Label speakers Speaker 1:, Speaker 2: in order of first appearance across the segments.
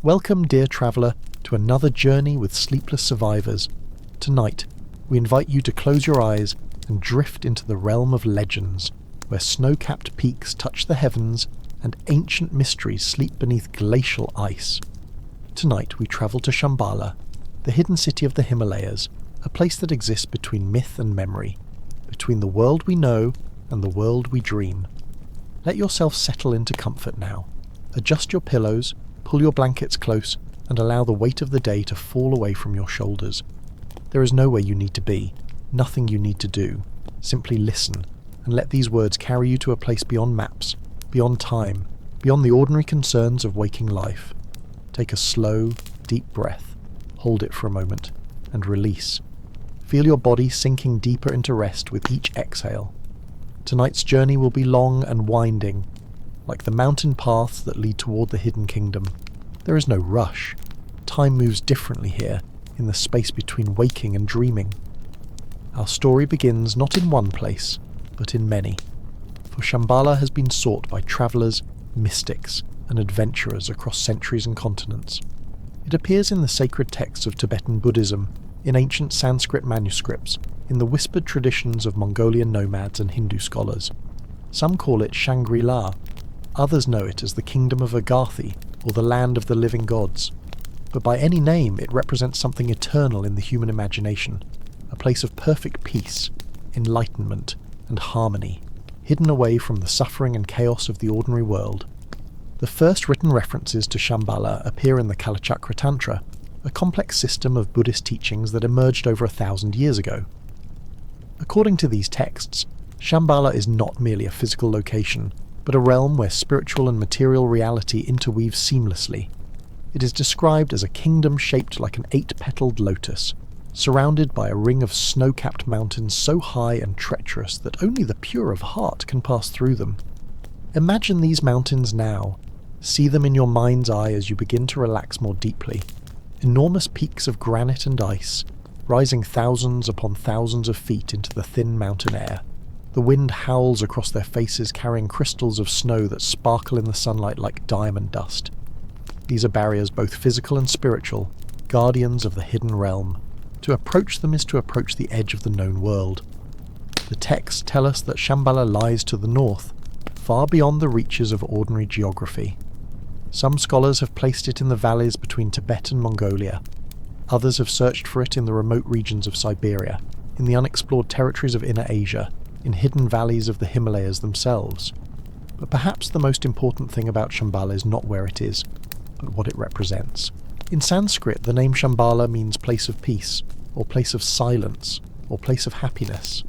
Speaker 1: Welcome, dear traveller, to another journey with sleepless survivors. Tonight, we invite you to close your eyes and drift into the realm of legends, where snow-capped peaks touch the heavens and ancient mysteries sleep beneath glacial ice. Tonight we travel to Shambhala, the hidden city of the Himalayas, a place that exists between myth and memory, between the world we know and the world we dream. Let yourself settle into comfort now. Adjust your pillows, pull your blankets close, and allow the weight of the day to fall away from your shoulders. There is nowhere you need to be, nothing you need to do. Simply listen, and let these words carry you to a place beyond maps, beyond time, beyond the ordinary concerns of waking life. Take a slow, deep breath, hold it for a moment, and release. Feel your body sinking deeper into rest with each exhale. Tonight's journey will be long and winding, like the mountain paths that lead toward the hidden kingdom. There is no rush. Time moves differently here, in the space between waking and dreaming. Our story begins not in one place, but in many. For Shambhala has been sought by travellers, mystics, and adventurers across centuries and continents. It appears in the sacred texts of Tibetan Buddhism, in ancient Sanskrit manuscripts, in the whispered traditions of Mongolian nomads and Hindu scholars. Some call it Shangri-La. Others know it as the kingdom of Agathi, or the land of the living gods. But by any name, it represents something eternal in the human imagination, a place of perfect peace, enlightenment, and harmony, hidden away from the suffering and chaos of the ordinary world. The first written references to Shambhala appear in the Kalachakra Tantra, a complex system of Buddhist teachings that emerged over 1,000 years ago. According to these texts, Shambhala is not merely a physical location, but a realm where spiritual and material reality interweave seamlessly. It is described as a kingdom shaped like an 8-petaled lotus, surrounded by a ring of snow-capped mountains so high and treacherous that only the pure of heart can pass through them. Imagine these mountains now. See them in your mind's eye as you begin to relax more deeply. Enormous peaks of granite and ice, rising thousands upon thousands of feet into the thin mountain air. The wind howls across their faces, carrying crystals of snow that sparkle in the sunlight like diamond dust. These are barriers both physical and spiritual, guardians of the hidden realm. To approach them is to approach the edge of the known world. The texts tell us that Shambhala lies to the north, far beyond the reaches of ordinary geography. Some scholars have placed it in the valleys between Tibet and Mongolia. Others have searched for it in the remote regions of Siberia, in the unexplored territories of Inner Asia, in hidden valleys of the Himalayas themselves. But perhaps the most important thing about Shambhala is not where it is, but what it represents. In Sanskrit, the name Shambhala means place of peace, or place of silence, or place of happiness.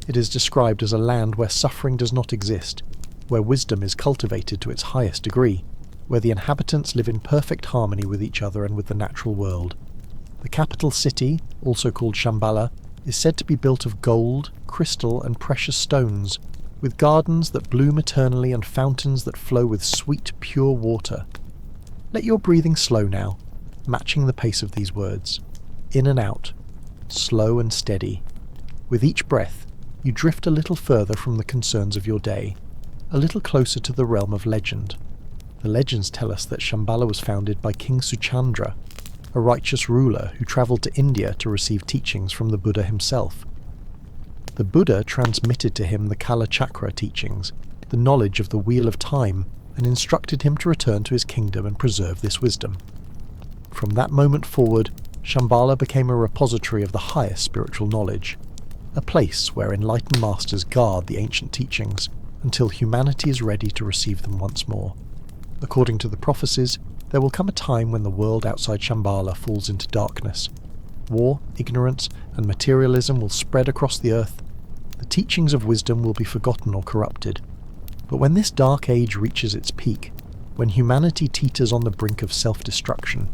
Speaker 1: It is described as a land where suffering does not exist, where wisdom is cultivated to its highest degree, where the inhabitants live in perfect harmony with each other and with the natural world. The capital city, also called Shambhala, is said to be built of gold, crystal, and precious stones, with gardens that bloom eternally and fountains that flow with sweet, pure water. Let your breathing slow now, matching the pace of these words. In and out, slow and steady. With each breath, you drift a little further from the concerns of your day, a little closer to the realm of legend. The legends tell us that Shambhala was founded by King Suchandra, a righteous ruler who travelled to India to receive teachings from the Buddha himself. The Buddha transmitted to him the Kalachakra teachings, the knowledge of the wheel of time, and instructed him to return to his kingdom and preserve this wisdom. From that moment forward, Shambhala became a repository of the highest spiritual knowledge, a place where enlightened masters guard the ancient teachings until humanity is ready to receive them once more. According to the prophecies, there will come a time when the world outside Shambhala falls into darkness. War, ignorance, and materialism will spread across the earth. The teachings of wisdom will be forgotten or corrupted. But when this dark age reaches its peak, when humanity teeters on the brink of self-destruction,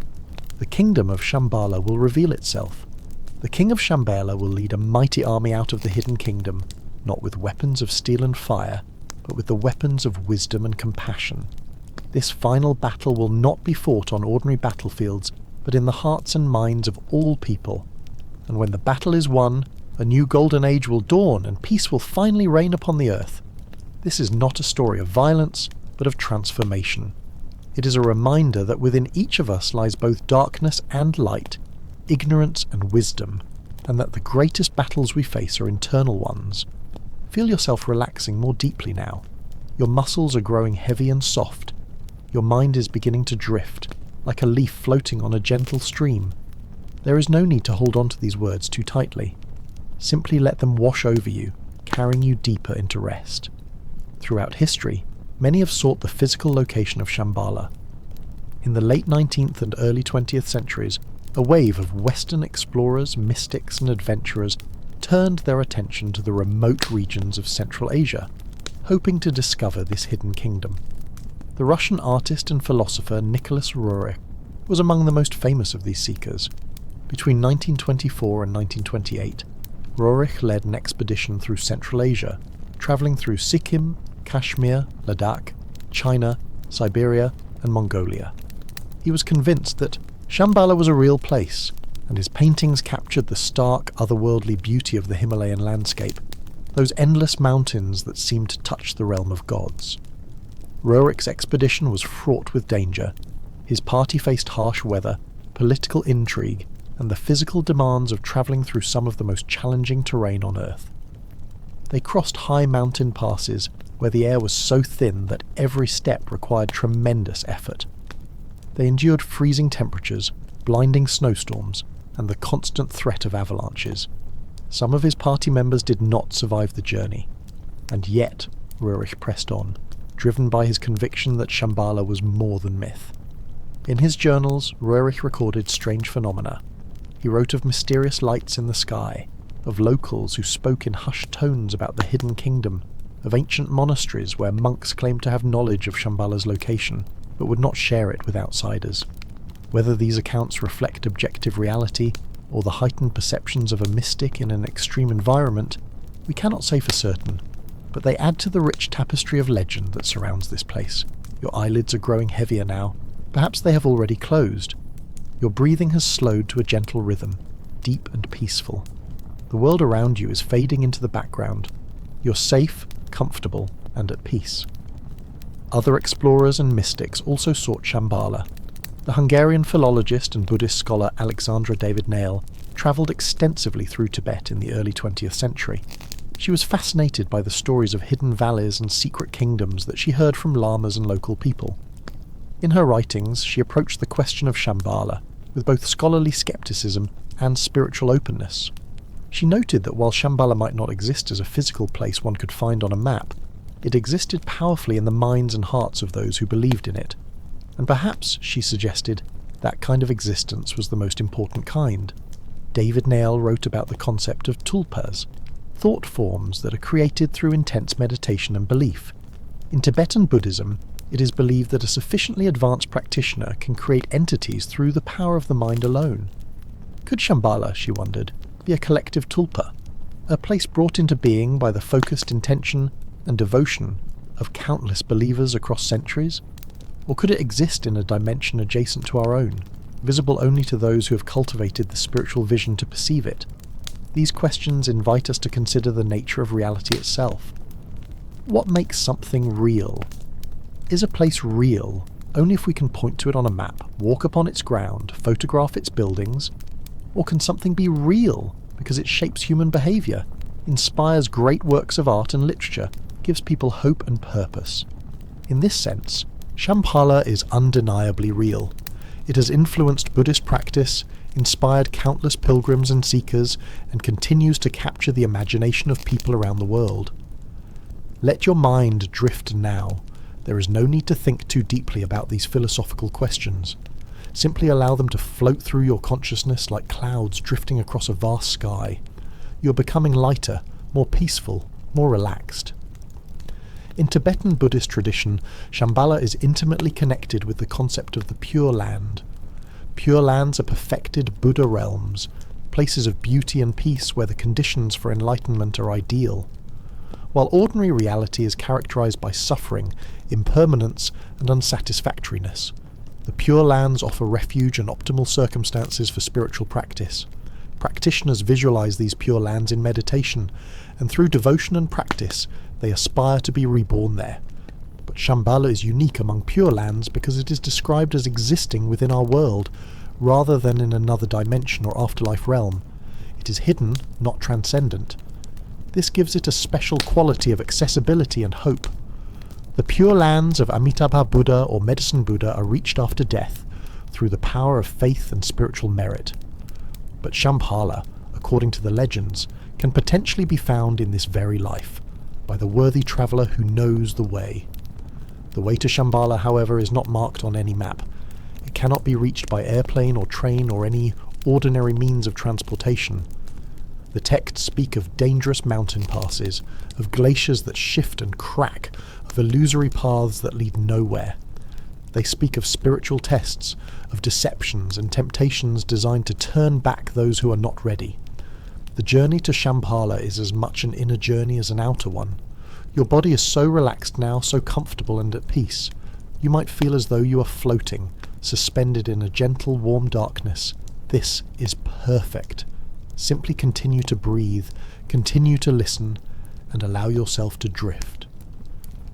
Speaker 1: the kingdom of Shambhala will reveal itself. The king of Shambhala will lead a mighty army out of the hidden kingdom, not with weapons of steel and fire, but with the weapons of wisdom and compassion. This final battle will not be fought on ordinary battlefields, but in the hearts and minds of all people. And when the battle is won, a new golden age will dawn and peace will finally reign upon the earth. This is not a story of violence, but of transformation. It is a reminder that within each of us lies both darkness and light, ignorance and wisdom, and that the greatest battles we face are internal ones. Feel yourself relaxing more deeply now. Your muscles are growing heavy and soft. Your mind is beginning to drift, like a leaf floating on a gentle stream. There is no need to hold on to these words too tightly. Simply let them wash over you, carrying you deeper into rest. Throughout history, many have sought the physical location of Shambhala. In the late 19th and early 20th centuries, a wave of Western explorers, mystics and adventurers turned their attention to the remote regions of Central Asia, hoping to discover this hidden kingdom. The Russian artist and philosopher Nicholas Roerich was among the most famous of these seekers. Between 1924 and 1928, Roerich led an expedition through Central Asia, travelling through Sikkim, Kashmir, Ladakh, China, Siberia and Mongolia. He was convinced that Shambhala was a real place, and his paintings captured the stark, otherworldly beauty of the Himalayan landscape, those endless mountains that seemed to touch the realm of gods. Roerich's expedition was fraught with danger. His party faced harsh weather, political intrigue, and the physical demands of travelling through some of the most challenging terrain on Earth. They crossed high mountain passes where the air was so thin that every step required tremendous effort. They endured freezing temperatures, blinding snowstorms, and the constant threat of avalanches. Some of his party members did not survive the journey. And yet, Roerich pressed on, driven by his conviction that Shambhala was more than myth. In his journals, Roerich recorded strange phenomena. He wrote of mysterious lights in the sky, of locals who spoke in hushed tones about the hidden kingdom, of ancient monasteries where monks claimed to have knowledge of Shambhala's location, but would not share it with outsiders. Whether these accounts reflect objective reality, or the heightened perceptions of a mystic in an extreme environment, we cannot say for certain, but they add to the rich tapestry of legend that surrounds this place. Your eyelids are growing heavier now. Perhaps they have already closed. Your breathing has slowed to a gentle rhythm, deep and peaceful. The world around you is fading into the background. You're safe, comfortable, and at peace. Other explorers and mystics also sought Shambhala. The Hungarian philologist and Buddhist scholar Alexandra David Nail travelled extensively through Tibet in the early 20th century. She was fascinated by the stories of hidden valleys and secret kingdoms that she heard from lamas and local people. In her writings, she approached the question of Shambhala with both scholarly skepticism and spiritual openness. She noted that while Shambhala might not exist as a physical place one could find on a map, it existed powerfully in the minds and hearts of those who believed in it. And perhaps, she suggested, that kind of existence was the most important kind. David Nail wrote about the concept of tulpas, thought forms that are created through intense meditation and belief. In Tibetan Buddhism, it is believed that a sufficiently advanced practitioner can create entities through the power of the mind alone. Could Shambhala, she wondered, be a collective tulpa, a place brought into being by the focused intention and devotion of countless believers across centuries? Or could it exist in a dimension adjacent to our own, visible only to those who have cultivated the spiritual vision to perceive it? These questions invite us to consider the nature of reality itself. What makes something real? Is a place real only if we can point to it on a map, walk upon its ground, photograph its buildings? Or can something be real because it shapes human behaviour, inspires great works of art and literature, gives people hope and purpose? In this sense, Shambhala is undeniably real. It has influenced Buddhist practice, inspired countless pilgrims and seekers, and continues to capture the imagination of people around the world. Let your mind drift now. There is no need to think too deeply about these philosophical questions. Simply allow them to float through your consciousness like clouds drifting across a vast sky. You're becoming lighter, more peaceful, more relaxed. In Tibetan Buddhist tradition, Shambhala is intimately connected with the concept of the Pure Land. Pure Lands are perfected Buddha realms, places of beauty and peace where the conditions for enlightenment are ideal. While ordinary reality is characterized by suffering, impermanence, and unsatisfactoriness, the Pure Lands offer refuge and optimal circumstances for spiritual practice. Practitioners visualize these Pure Lands in meditation, and through devotion and practice, they aspire to be reborn there. But Shambhala is unique among Pure Lands because it is described as existing within our world, rather than in another dimension or afterlife realm. It is hidden, not transcendent. This gives it a special quality of accessibility and hope. The Pure Lands of Amitabha Buddha or Medicine Buddha are reached after death, through the power of faith and spiritual merit. But Shambhala, according to the legends, can potentially be found in this very life, by the worthy traveller who knows the way. The way to Shambhala, however, is not marked on any map. It cannot be reached by airplane or train or any ordinary means of transportation. The texts speak of dangerous mountain passes, of glaciers that shift and crack, of illusory paths that lead nowhere. They speak of spiritual tests, of deceptions and temptations designed to turn back those who are not ready. The journey to Shambhala is as much an inner journey as an outer one. Your body is so relaxed now, so comfortable and at peace. You might feel as though you are floating, suspended in a gentle, warm darkness. This is perfect. Simply continue to breathe, continue to listen, and allow yourself to drift.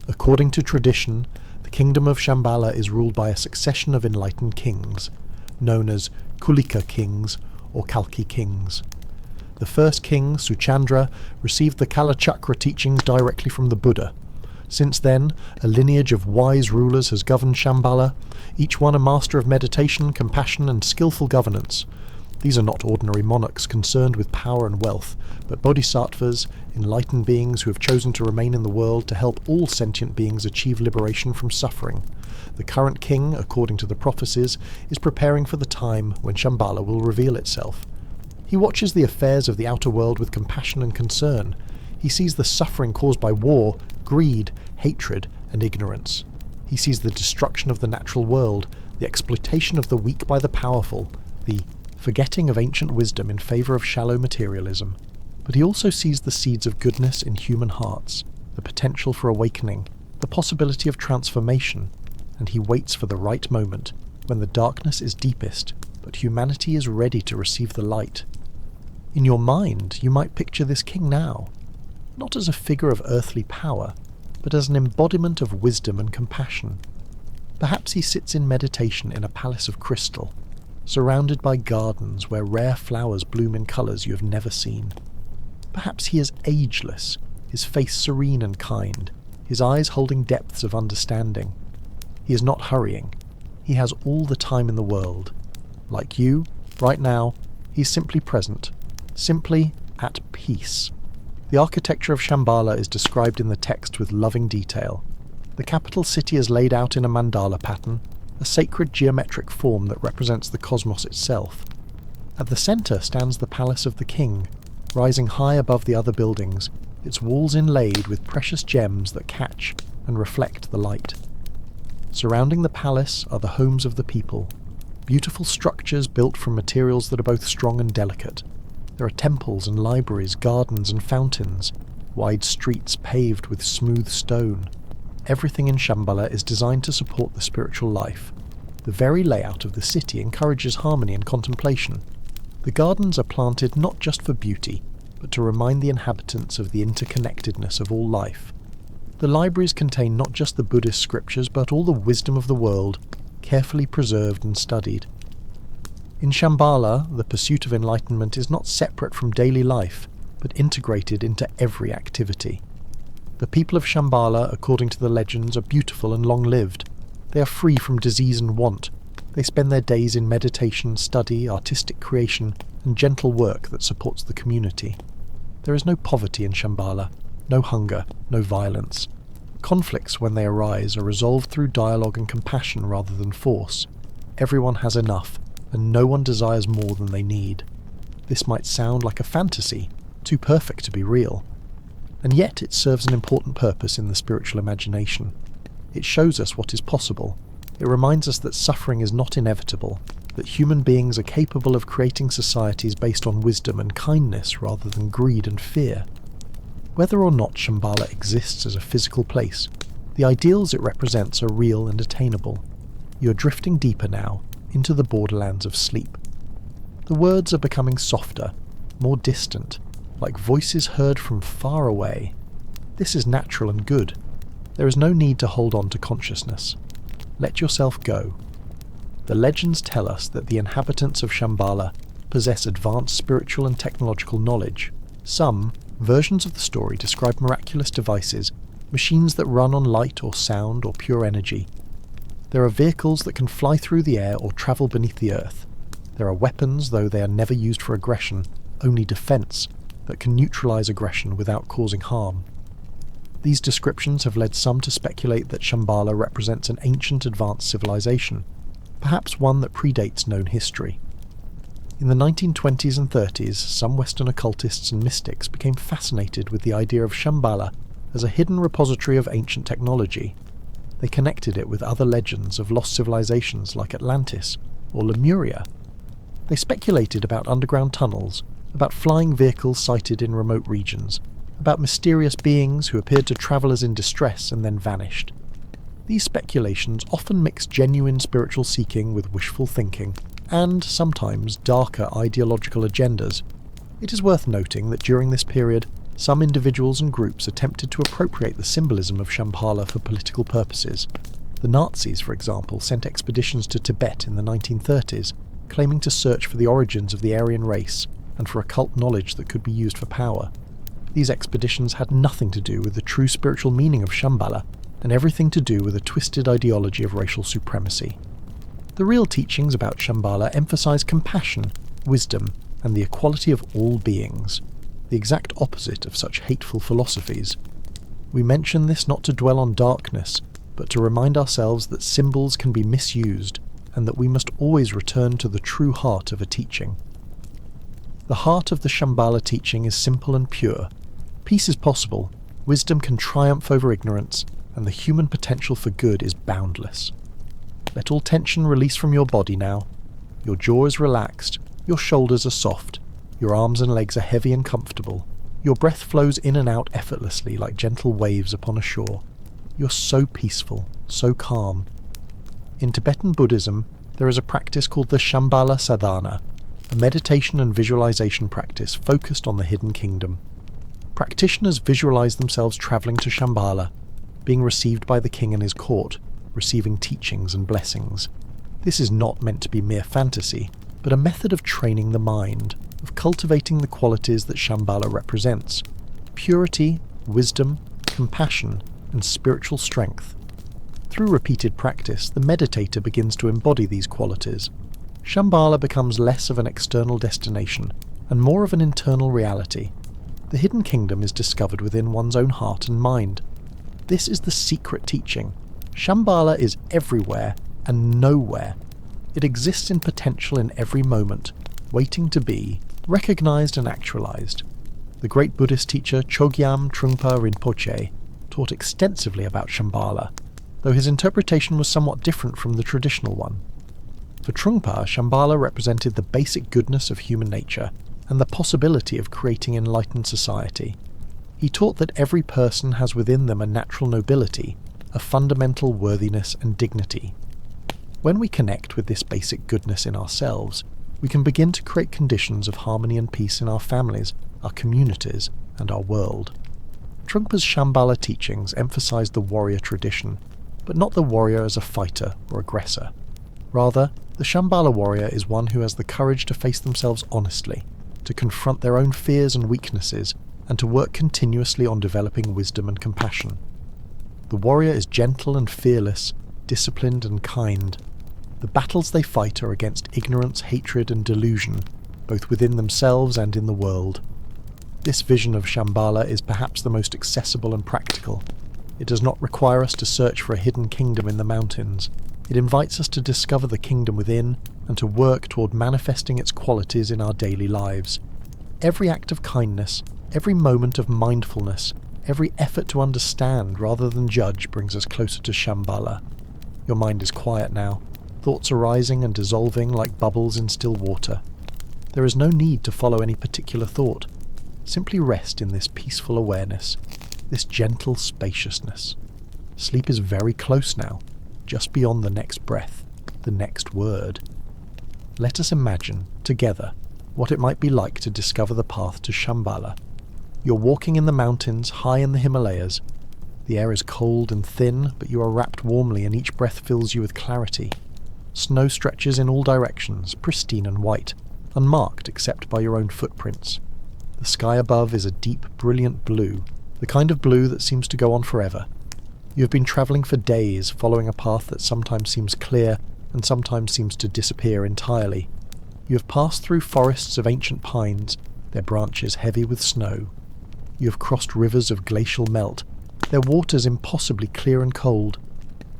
Speaker 1: According to tradition, the kingdom of Shambhala is ruled by a succession of enlightened kings, known as Kulika kings or Kalki kings. The first king, Suchandra, received the Kalachakra teachings directly from the Buddha. Since then, a lineage of wise rulers has governed Shambhala, each one a master of meditation, compassion, and skillful governance. These are not ordinary monarchs concerned with power and wealth, but bodhisattvas, enlightened beings who have chosen to remain in the world to help all sentient beings achieve liberation from suffering. The current king, according to the prophecies, is preparing for the time when Shambhala will reveal itself. He watches the affairs of the outer world with compassion and concern. He sees the suffering caused by war, greed, hatred, and ignorance. He sees the destruction of the natural world, the exploitation of the weak by the powerful, the forgetting of ancient wisdom in favour of shallow materialism. But he also sees the seeds of goodness in human hearts, the potential for awakening, the possibility of transformation, and he waits for the right moment, when the darkness is deepest, but humanity is ready to receive the light. In your mind, you might picture this king now, not as a figure of earthly power, but as an embodiment of wisdom and compassion. Perhaps he sits in meditation in a palace of crystal, surrounded by gardens where rare flowers bloom in colours you have never seen. Perhaps he is ageless, his face serene and kind, his eyes holding depths of understanding. He is not hurrying. He has all the time in the world. Like you, right now, he's simply present, simply at peace. The architecture of Shambhala is described in the text with loving detail. The capital city is laid out in a mandala pattern, a sacred geometric form that represents the cosmos itself. At the centre stands the palace of the king, rising high above the other buildings, its walls inlaid with precious gems that catch and reflect the light. Surrounding the palace are the homes of the people, beautiful structures built from materials that are both strong and delicate. There are temples and libraries, gardens and fountains, wide streets paved with smooth stone. Everything in Shambhala is designed to support the spiritual life. The very layout of the city encourages harmony and contemplation. The gardens are planted not just for beauty, but to remind the inhabitants of the interconnectedness of all life. The libraries contain not just the Buddhist scriptures, but all the wisdom of the world, carefully preserved and studied. In Shambhala, the pursuit of enlightenment is not separate from daily life, but integrated into every activity. The people of Shambhala, according to the legends, are beautiful and long-lived. They are free from disease and want. They spend their days in meditation, study, artistic creation, and gentle work that supports the community. There is no poverty in Shambhala, no hunger, no violence. Conflicts, when they arise, are resolved through dialogue and compassion rather than force. Everyone has enough, and no one desires more than they need. This might sound like a fantasy, too perfect to be real. And yet it serves an important purpose in the spiritual imagination. It shows us what is possible. It reminds us that suffering is not inevitable, that human beings are capable of creating societies based on wisdom and kindness rather than greed and fear. Whether or not Shambhala exists as a physical place, the ideals it represents are real and attainable. You are drifting deeper now, into the borderlands of sleep. The words are becoming softer, more distant, like voices heard from far away. This is natural and good. There is no need to hold on to consciousness. Let yourself go. The legends tell us that the inhabitants of Shambhala possess advanced spiritual and technological knowledge. Some versions of the story describe miraculous devices, machines that run on light or sound or pure energy. There are vehicles that can fly through the air or travel beneath the earth. There are weapons, though they are never used for aggression, only defense, that can neutralize aggression without causing harm. These descriptions have led some to speculate that Shambhala represents an ancient advanced civilization, perhaps one that predates known history. In the 1920s and 30s, some Western occultists and mystics became fascinated with the idea of Shambhala as a hidden repository of ancient technology. They connected it with other legends of lost civilizations like Atlantis or Lemuria. They speculated about underground tunnels, about flying vehicles sighted in remote regions, about mysterious beings who appeared to travelers in distress and then vanished. These speculations often mix genuine spiritual seeking with wishful thinking, and sometimes darker ideological agendas. It is worth noting that during this period, some individuals and groups attempted to appropriate the symbolism of Shambhala for political purposes. The Nazis, for example, sent expeditions to Tibet in the 1930s, claiming to search for the origins of the Aryan race and for occult knowledge that could be used for power. These expeditions had nothing to do with the true spiritual meaning of Shambhala, and everything to do with a twisted ideology of racial supremacy. The real teachings about Shambhala emphasize compassion, wisdom, and the equality of all beings, the exact opposite of such hateful philosophies. We mention this not to dwell on darkness, but to remind ourselves that symbols can be misused, and that we must always return to the true heart of a teaching. The heart of the Shambhala teaching is simple and pure. Peace is possible, wisdom can triumph over ignorance, and the human potential for good is boundless. Let all tension release from your body now. Your jaw is relaxed, your shoulders are soft, your arms and legs are heavy and comfortable. Your breath flows in and out effortlessly like gentle waves upon a shore. You're so peaceful, so calm. In Tibetan Buddhism, there is a practice called the Shambhala sadhana, a meditation and visualization practice focused on the hidden kingdom. Practitioners visualize themselves traveling to Shambhala, being received by the king and his court, receiving teachings and blessings. This is not meant to be mere fantasy, but a method of training the mind, of cultivating the qualities that Shambhala represents: purity, wisdom, compassion, and spiritual strength. Through repeated practice, the meditator begins to embody these qualities. Shambhala becomes less of an external destination and more of an internal reality. The hidden kingdom is discovered within one's own heart and mind. This is the secret teaching. Shambhala is everywhere and nowhere. It exists in potential in every moment, waiting to be recognized and actualized. The great Buddhist teacher Chogyam Trungpa Rinpoche taught extensively about Shambhala, though his interpretation was somewhat different from the traditional one. For Trungpa, Shambhala represented the basic goodness of human nature and the possibility of creating enlightened society. He taught that every person has within them a natural nobility, a fundamental worthiness and dignity. When we connect with this basic goodness in ourselves, we can begin to create conditions of harmony and peace in our families, our communities, and our world. Trungpa's Shambhala teachings emphasize the warrior tradition, but not the warrior as a fighter or aggressor. Rather, the Shambhala warrior is one who has the courage to face themselves honestly, to confront their own fears and weaknesses, and to work continuously on developing wisdom and compassion. The warrior is gentle and fearless, disciplined and kind. The battles they fight are against ignorance, hatred and delusion, both within themselves and in the world. This vision of Shambhala is perhaps the most accessible and practical. It does not require us to search for a hidden kingdom in the mountains. It invites us to discover the kingdom within and to work toward manifesting its qualities in our daily lives. Every act of kindness, every moment of mindfulness, every effort to understand rather than judge brings us closer to Shambhala. Your mind is quiet now, thoughts are rising and dissolving like bubbles in still water. There is no need to follow any particular thought. Simply rest in this peaceful awareness, this gentle spaciousness. Sleep is very close now, just beyond the next breath, the next word. Let us imagine, together, what it might be like to discover the path to Shambhala. You're walking in the mountains high in the Himalayas. The air is cold and thin, but you are wrapped warmly and each breath fills you with clarity. Snow stretches in all directions, pristine and white, unmarked except by your own footprints. The sky above is a deep, brilliant blue, the kind of blue that seems to go on forever. You have been travelling for days, following a path that sometimes seems clear and sometimes seems to disappear entirely. You have passed through forests of ancient pines, their branches heavy with snow. You have crossed rivers of glacial melt, their waters impossibly clear and cold.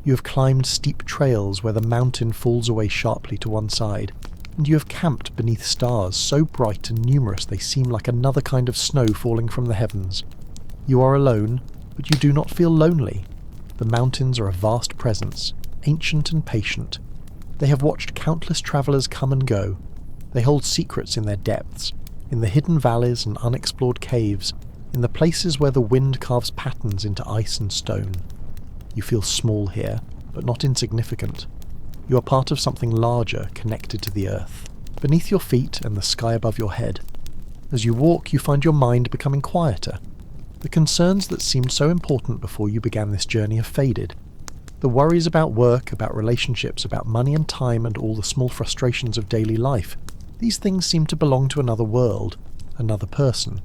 Speaker 1: You have climbed steep trails where the mountain falls away sharply to one side, and you have camped beneath stars so bright and numerous they seem like another kind of snow falling from the heavens. You are alone, but you do not feel lonely. The mountains are a vast presence, ancient and patient. They have watched countless travellers come and go. They hold secrets in their depths, in the hidden valleys and unexplored caves, in the places where the wind carves patterns into ice and stone. You feel small here, but not insignificant. You are part of something larger, connected to the earth, beneath your feet and the sky above your head. As you walk, you find your mind becoming quieter. The concerns that seemed so important before you began this journey have faded. The worries about work, about relationships, about money and time, and all the small frustrations of daily life, these things seem to belong to another world, another person.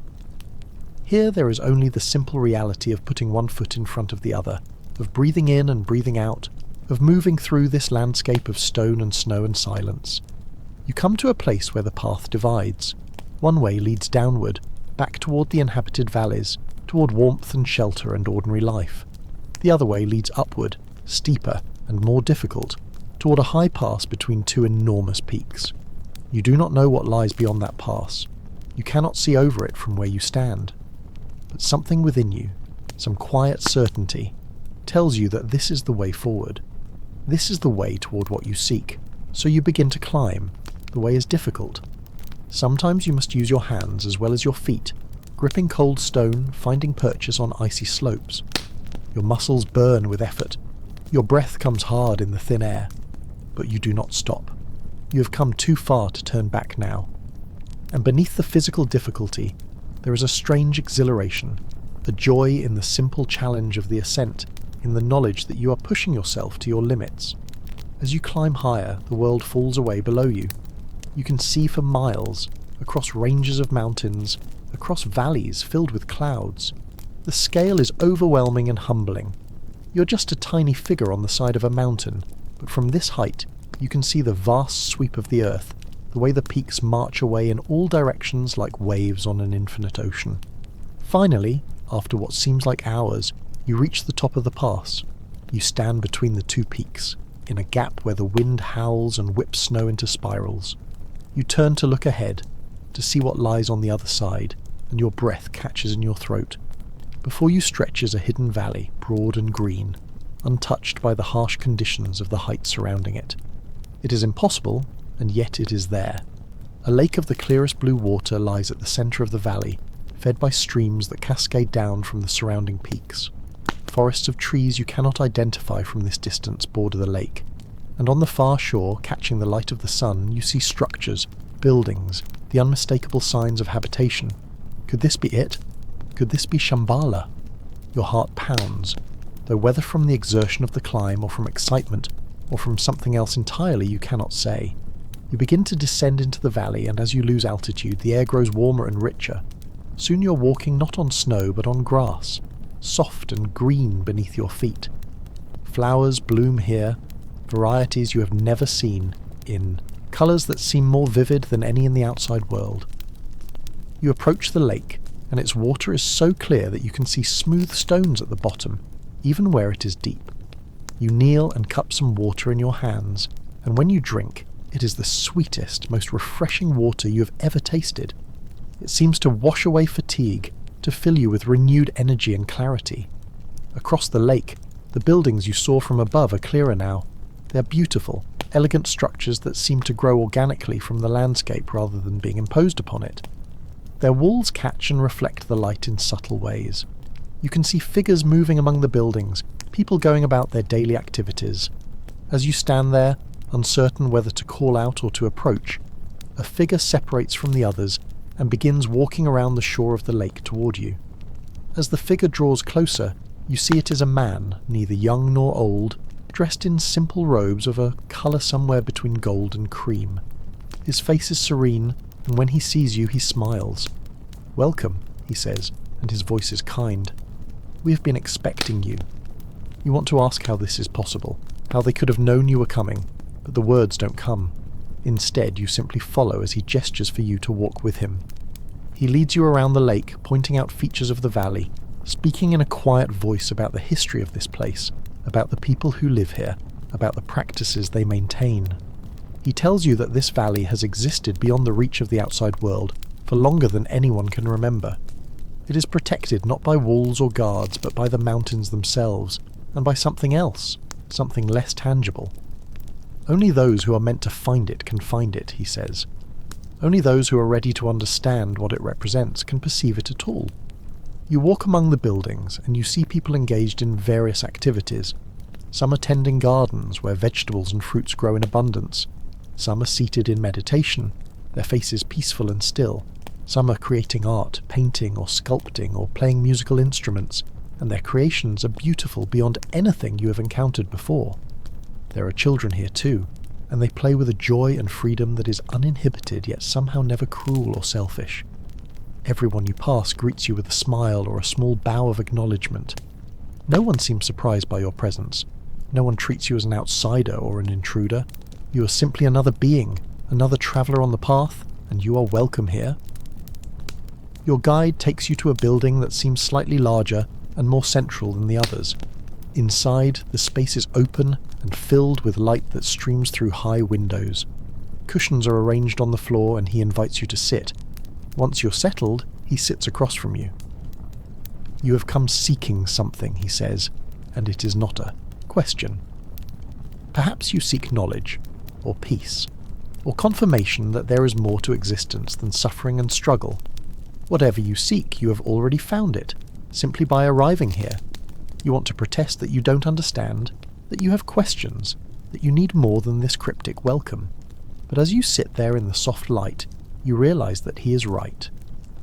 Speaker 1: Here there is only the simple reality of putting one foot in front of the other, of breathing in and breathing out, of moving through this landscape of stone and snow and silence. You come to a place where the path divides. One way leads downward, back toward the inhabited valleys, toward warmth and shelter and ordinary life. The other way leads upward, steeper and more difficult, toward a high pass between two enormous peaks. You do not know what lies beyond that pass. You cannot see over it from where you stand. But something within you, some quiet certainty, tells you that this is the way forward. This is the way toward what you seek. So you begin to climb. The way is difficult. Sometimes you must use your hands as well as your feet, gripping cold stone, finding purchase on icy slopes. Your muscles burn with effort. Your breath comes hard in the thin air. But you do not stop. You have come too far to turn back now. And beneath the physical difficulty, there is a strange exhilaration, a joy in the simple challenge of the ascent, in the knowledge that you are pushing yourself to your limits. As you climb higher, the world falls away below you. You can see for miles, across ranges of mountains, across valleys filled with clouds. The scale is overwhelming and humbling. You're just a tiny figure on the side of a mountain, but from this height, you can see the vast sweep of the earth, the way the peaks march away in all directions like waves on an infinite ocean. Finally, after what seems like hours, you reach the top of the pass. You stand between the two peaks, in a gap where the wind howls and whips snow into spirals. You turn to look ahead, to see what lies on the other side, and your breath catches in your throat. Before you stretches a hidden valley, broad and green, untouched by the harsh conditions of the height surrounding it. It is impossible, and yet it is there. A lake of the clearest blue water lies at the centre of the valley, fed by streams that cascade down from the surrounding peaks. Forests of trees you cannot identify from this distance border the lake, and on the far shore, catching the light of the sun, you see structures, buildings, the unmistakable signs of habitation. Could this be it? Could this be Shambhala? Your heart pounds, though whether from the exertion of the climb or from excitement, or from something else entirely you cannot say. You begin to descend into the valley, and as you lose altitude, the air grows warmer and richer. Soon you're walking not on snow but on grass, soft and green beneath your feet. Flowers bloom here, varieties you have never seen, in colours that seem more vivid than any in the outside world. You approach the lake, and its water is so clear that you can see smooth stones at the bottom, even where it is deep. You kneel and cup some water in your hands, and when you drink, it is the sweetest, most refreshing water you have ever tasted. It seems to wash away fatigue, to fill you with renewed energy and clarity. Across the lake, the buildings you saw from above are clearer now. They are beautiful, elegant structures that seem to grow organically from the landscape rather than being imposed upon it. Their walls catch and reflect the light in subtle ways. You can see figures moving among the buildings, people going about their daily activities. As you stand there, uncertain whether to call out or to approach, a figure separates from the others and begins walking around the shore of the lake toward you. As the figure draws closer, You see it is a man, neither young nor old, dressed in simple robes of a colour somewhere between gold and cream. His face is serene, and when he sees you he smiles. "Welcome," he says, and his voice is kind. "We have been expecting you." You want to ask how this is possible, how they could have known you were coming, but the words don't come. Instead, you simply follow as he gestures for you to walk with him. He leads you around the lake, pointing out features of the valley, speaking in a quiet voice about the history of this place, about the people who live here, about the practices they maintain. He tells you that this valley has existed beyond the reach of the outside world for longer than anyone can remember. It is protected not by walls or guards, but by the mountains themselves, and by something else, something less tangible. Only those who are meant to find it can find it, he says. Only those who are ready to understand what it represents can perceive it at all. You walk among the buildings, and you see people engaged in various activities. Some are tending gardens where vegetables and fruits grow in abundance. Some are seated in meditation, their faces peaceful and still. Some are creating art, painting or sculpting or playing musical instruments, and their creations are beautiful beyond anything you have encountered before. There are children here too, and they play with a joy and freedom that is uninhibited yet somehow never cruel or selfish. Everyone you pass greets you with a smile or a small bow of acknowledgement. No one seems surprised by your presence. No one treats you as an outsider or an intruder. You are simply another being, another traveller on the path, and you are welcome here. Your guide takes you to a building that seems slightly larger and more central than the others. Inside, the space is open and filled with light that streams through high windows. Cushions are arranged on the floor and he invites you to sit. Once you're settled, he sits across from you. You have come seeking something, he says, and it is not a question. Perhaps you seek knowledge, or peace, or confirmation that there is more to existence than suffering and struggle. Whatever you seek, you have already found it, simply by arriving here. You want to protest that you don't understand, that you have questions, that you need more than this cryptic welcome. But as you sit there in the soft light, you realize that he is right.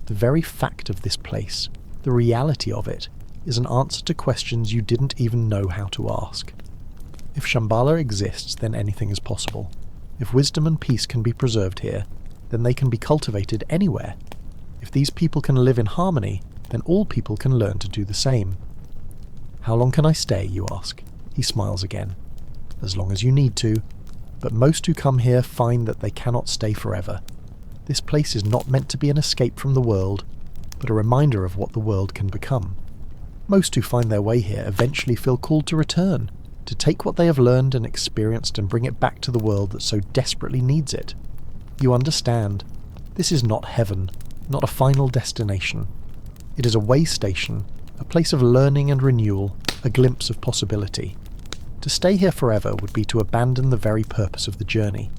Speaker 1: The very fact of this place, the reality of it, is an answer to questions you didn't even know how to ask. If Shambhala exists, then anything is possible. If wisdom and peace can be preserved here, then they can be cultivated anywhere. If these people can live in harmony, then all people can learn to do the same. How long can I stay, you ask? He smiles again. As long as you need to, but most who come here find that they cannot stay forever. This place is not meant to be an escape from the world, but a reminder of what the world can become. Most who find their way here eventually feel called to return, to take what they have learned and experienced and bring it back to the world that so desperately needs it. You understand. This is not heaven, not a final destination. It is a way station, a place of learning and renewal, a glimpse of possibility. To stay here forever would be to abandon the very purpose of the journey.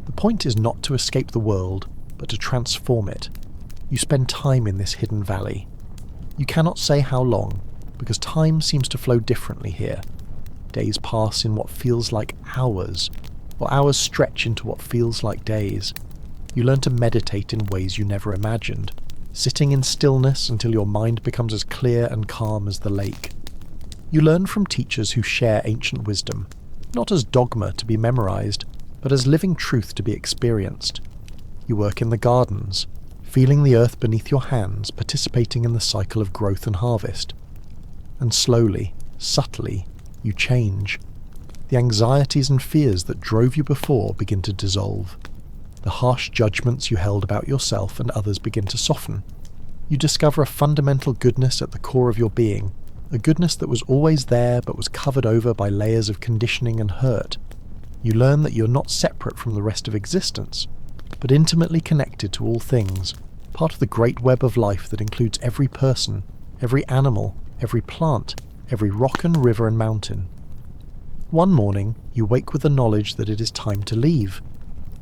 Speaker 1: The point is not to escape the world, but to transform it. You spend time in this hidden valley. You cannot say how long, because time seems to flow differently here. Days pass in what feels like hours, or hours stretch into what feels like days. You learn to meditate in ways you never imagined, sitting in stillness until your mind becomes as clear and calm as the lake. You learn from teachers who share ancient wisdom, not as dogma to be memorized, but as living truth to be experienced. You work in the gardens, feeling the earth beneath your hands, participating in the cycle of growth and harvest. And slowly, subtly, you change. The anxieties and fears that drove you before begin to dissolve. The harsh judgments you held about yourself and others begin to soften. You discover a fundamental goodness at the core of your being, a goodness that was always there but was covered over by layers of conditioning and hurt. You learn that you're not separate from the rest of existence, but intimately connected to all things, part of the great web of life that includes every person, every animal, every plant, every rock and river and mountain. One morning, you wake with the knowledge that it is time to leave.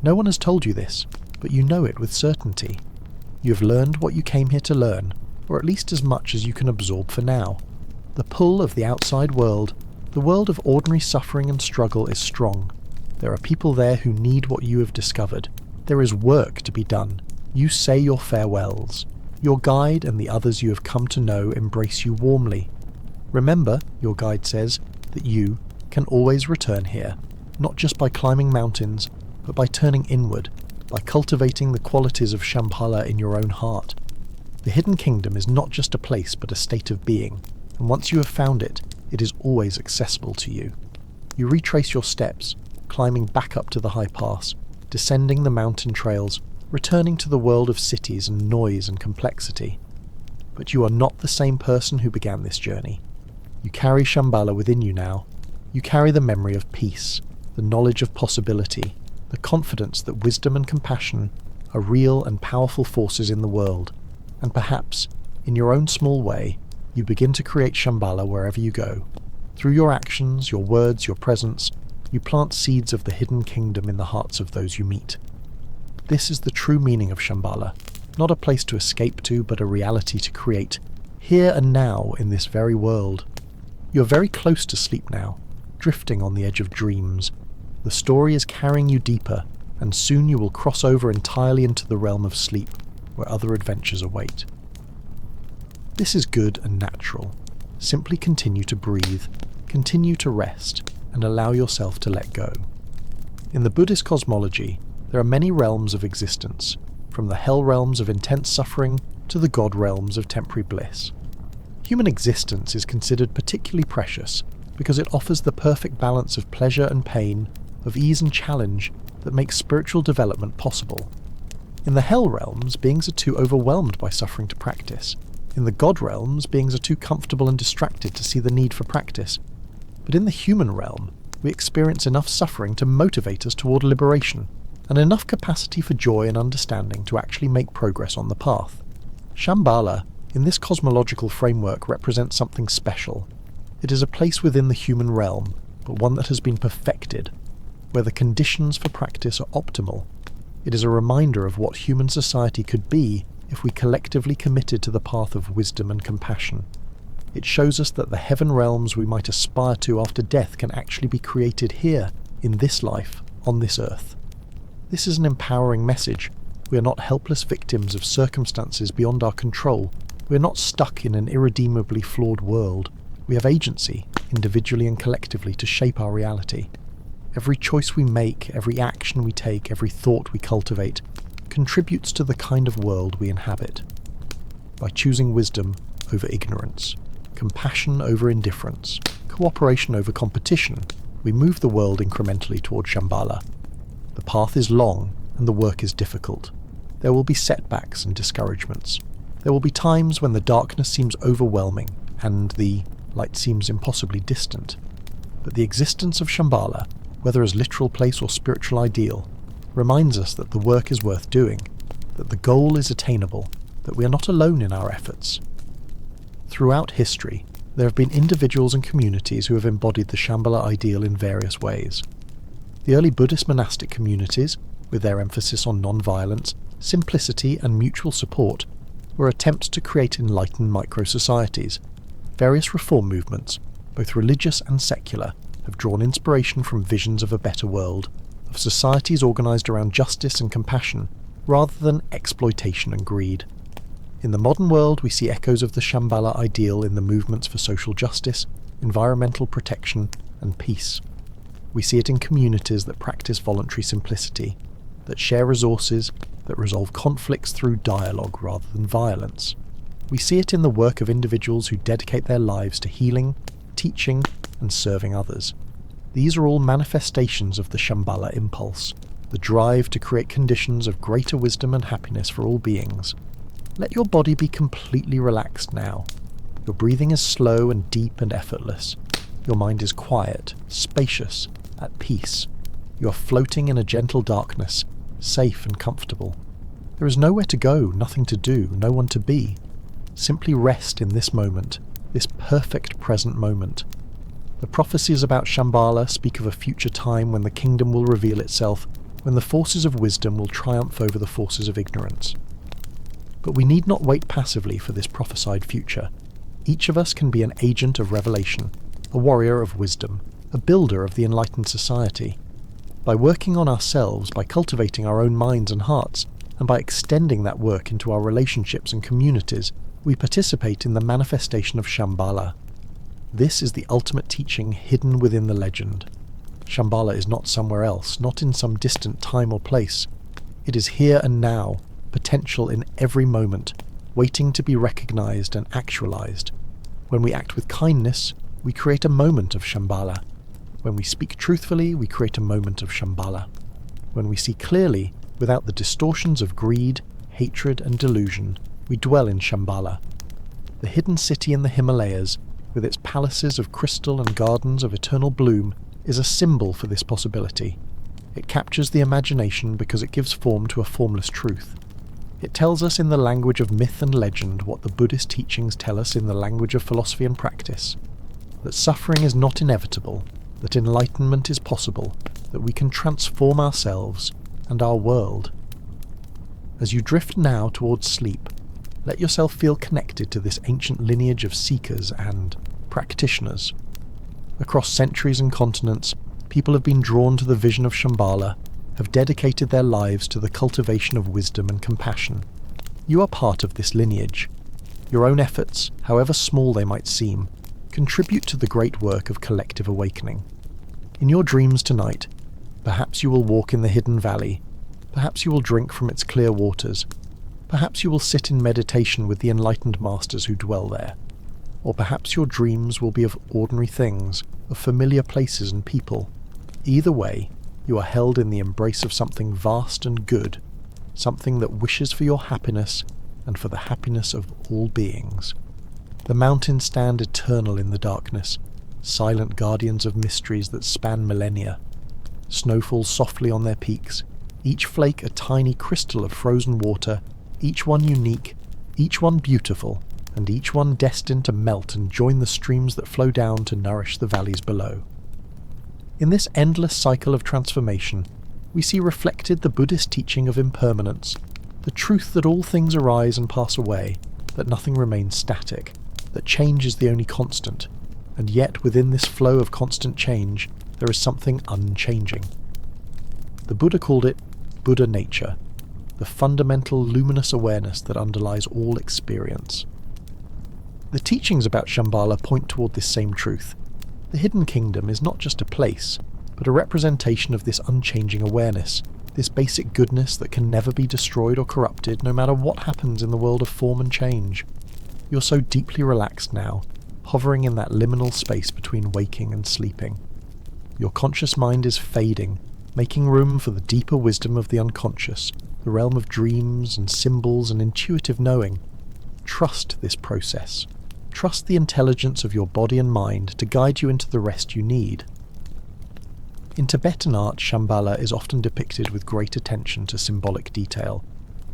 Speaker 1: No one has told you this, but you know it with certainty. You have learned what you came here to learn, or at least as much as you can absorb for now. The pull of the outside world, the world of ordinary suffering and struggle, is strong. There are people there who need what you have discovered. There is work to be done. You say your farewells. Your guide and the others you have come to know embrace you warmly. Remember, your guide says, that you can always return here, not just by climbing mountains, but by turning inward, by cultivating the qualities of Shambhala in your own heart. The hidden kingdom is not just a place but a state of being, and once you have found it, it is always accessible to you. You retrace your steps, climbing back up to the high pass, descending the mountain trails, returning to the world of cities and noise and complexity. But you are not the same person who began this journey. You carry Shambhala within you now. You carry the memory of peace, the knowledge of possibility, the confidence that wisdom and compassion are real and powerful forces in the world, and perhaps, in your own small way, you begin to create Shambhala wherever you go. Through your actions, your words, your presence, you plant seeds of the hidden kingdom in the hearts of those you meet. This is the true meaning of Shambhala, not a place to escape to, but a reality to create, here and now in this very world. You are very close to sleep now, drifting on the edge of dreams. The story is carrying you deeper, and soon you will cross over entirely into the realm of sleep, where other adventures await. This is good and natural. Simply continue to breathe, continue to rest, and allow yourself to let go. In the Buddhist cosmology, there are many realms of existence, from the hell realms of intense suffering to the god realms of temporary bliss. Human existence is considered particularly precious because it offers the perfect balance of pleasure and pain, of ease and challenge that makes spiritual development possible. In the hell realms, beings are too overwhelmed by suffering to practice. In the god realms, beings are too comfortable and distracted to see the need for practice. But in the human realm, we experience enough suffering to motivate us toward liberation, and enough capacity for joy and understanding to actually make progress on the path. Shambhala, in this cosmological framework, represents something special. It is a place within the human realm, but one that has been perfected, where the conditions for practice are optimal. It is a reminder of what human society could be if we collectively committed to the path of wisdom and compassion. It shows us that the heaven realms we might aspire to after death can actually be created here, in this life, on this earth. This is an empowering message. We are not helpless victims of circumstances beyond our control. We are not stuck in an irredeemably flawed world. We have agency, individually and collectively, to shape our reality. Every choice we make, every action we take, every thought we cultivate, contributes to the kind of world we inhabit. By choosing wisdom over ignorance, compassion over indifference, cooperation over competition, we move the world incrementally toward Shambhala. The path is long and the work is difficult. There will be setbacks and discouragements. There will be times when the darkness seems overwhelming and the light seems impossibly distant. But the existence of Shambhala, whether as literal place or spiritual ideal, reminds us that the work is worth doing, that the goal is attainable, that we are not alone in our efforts. Throughout history, there have been individuals and communities who have embodied the Shambhala ideal in various ways. The early Buddhist monastic communities, with their emphasis on non-violence, simplicity and mutual support, were attempts to create enlightened micro-societies. Various reform movements, both religious and secular, have drawn inspiration from visions of a better world, of societies organised around justice and compassion, rather than exploitation and greed. In the modern world, we see echoes of the Shambhala ideal in the movements for social justice, environmental protection, and peace. We see it in communities that practice voluntary simplicity, that share resources, that resolve conflicts through dialogue rather than violence. We see it in the work of individuals who dedicate their lives to healing, teaching, and serving others. These are all manifestations of the Shambhala impulse, the drive to create conditions of greater wisdom and happiness for all beings. Let your body be completely relaxed now. Your breathing is slow and deep and effortless. Your mind is quiet, spacious, at peace. You are floating in a gentle darkness, safe and comfortable. There is nowhere to go, nothing to do, no one to be. Simply rest in this moment, this perfect present moment. The prophecies about Shambhala speak of a future time when the kingdom will reveal itself, when the forces of wisdom will triumph over the forces of ignorance. But we need not wait passively for this prophesied future. Each of us can be an agent of revelation, a warrior of wisdom, a builder of the enlightened society. By working on ourselves, by cultivating our own minds and hearts, and by extending that work into our relationships and communities, we participate in the manifestation of Shambhala. This is the ultimate teaching hidden within the legend. Shambhala is not somewhere else, not in some distant time or place. It is here and now, potential in every moment, waiting to be recognized and actualized. When we act with kindness, we create a moment of Shambhala. When we speak truthfully, we create a moment of Shambhala. When we see clearly, without the distortions of greed, hatred and delusion, we dwell in Shambhala. The hidden city in the Himalayas, with its palaces of crystal and gardens of eternal bloom, is a symbol for this possibility. It captures the imagination because it gives form to a formless truth. It tells us in the language of myth and legend what the Buddhist teachings tell us in the language of philosophy and practice, that suffering is not inevitable, that enlightenment is possible, that we can transform ourselves and our world. As you drift now towards sleep, let yourself feel connected to this ancient lineage of seekers and practitioners. Across centuries and continents, people have been drawn to the vision of Shambhala, have dedicated their lives to the cultivation of wisdom and compassion. You are part of this lineage. Your own efforts, however small they might seem, contribute to the great work of collective awakening. In your dreams tonight, perhaps you will walk in the hidden valley, perhaps you will drink from its clear waters, perhaps you will sit in meditation with the enlightened masters who dwell there, or perhaps your dreams will be of ordinary things, of familiar places and people. Either way, you are held in the embrace of something vast and good, something that wishes for your happiness and for the happiness of all beings. The mountains stand eternal in the darkness, silent guardians of mysteries that span millennia. Snow falls softly on their peaks, each flake a tiny crystal of frozen water, each one unique, each one beautiful, and each one destined to melt and join the streams that flow down to nourish the valleys below. In this endless cycle of transformation, we see reflected the Buddhist teaching of impermanence, the truth that all things arise and pass away, that nothing remains static, that change is the only constant, and yet within this flow of constant change, there is something unchanging. The Buddha called it Buddha nature, the fundamental luminous awareness that underlies all experience. The teachings about Shambhala point toward this same truth. The hidden kingdom is not just a place, but a representation of this unchanging awareness, this basic goodness that can never be destroyed or corrupted no matter what happens in the world of form and change. You're so deeply relaxed now, hovering in that liminal space between waking and sleeping. Your conscious mind is fading, making room for the deeper wisdom of the unconscious, the realm of dreams and symbols and intuitive knowing. Trust this process. Trust the intelligence of your body and mind to guide you into the rest you need. In Tibetan art, Shambhala is often depicted with great attention to symbolic detail.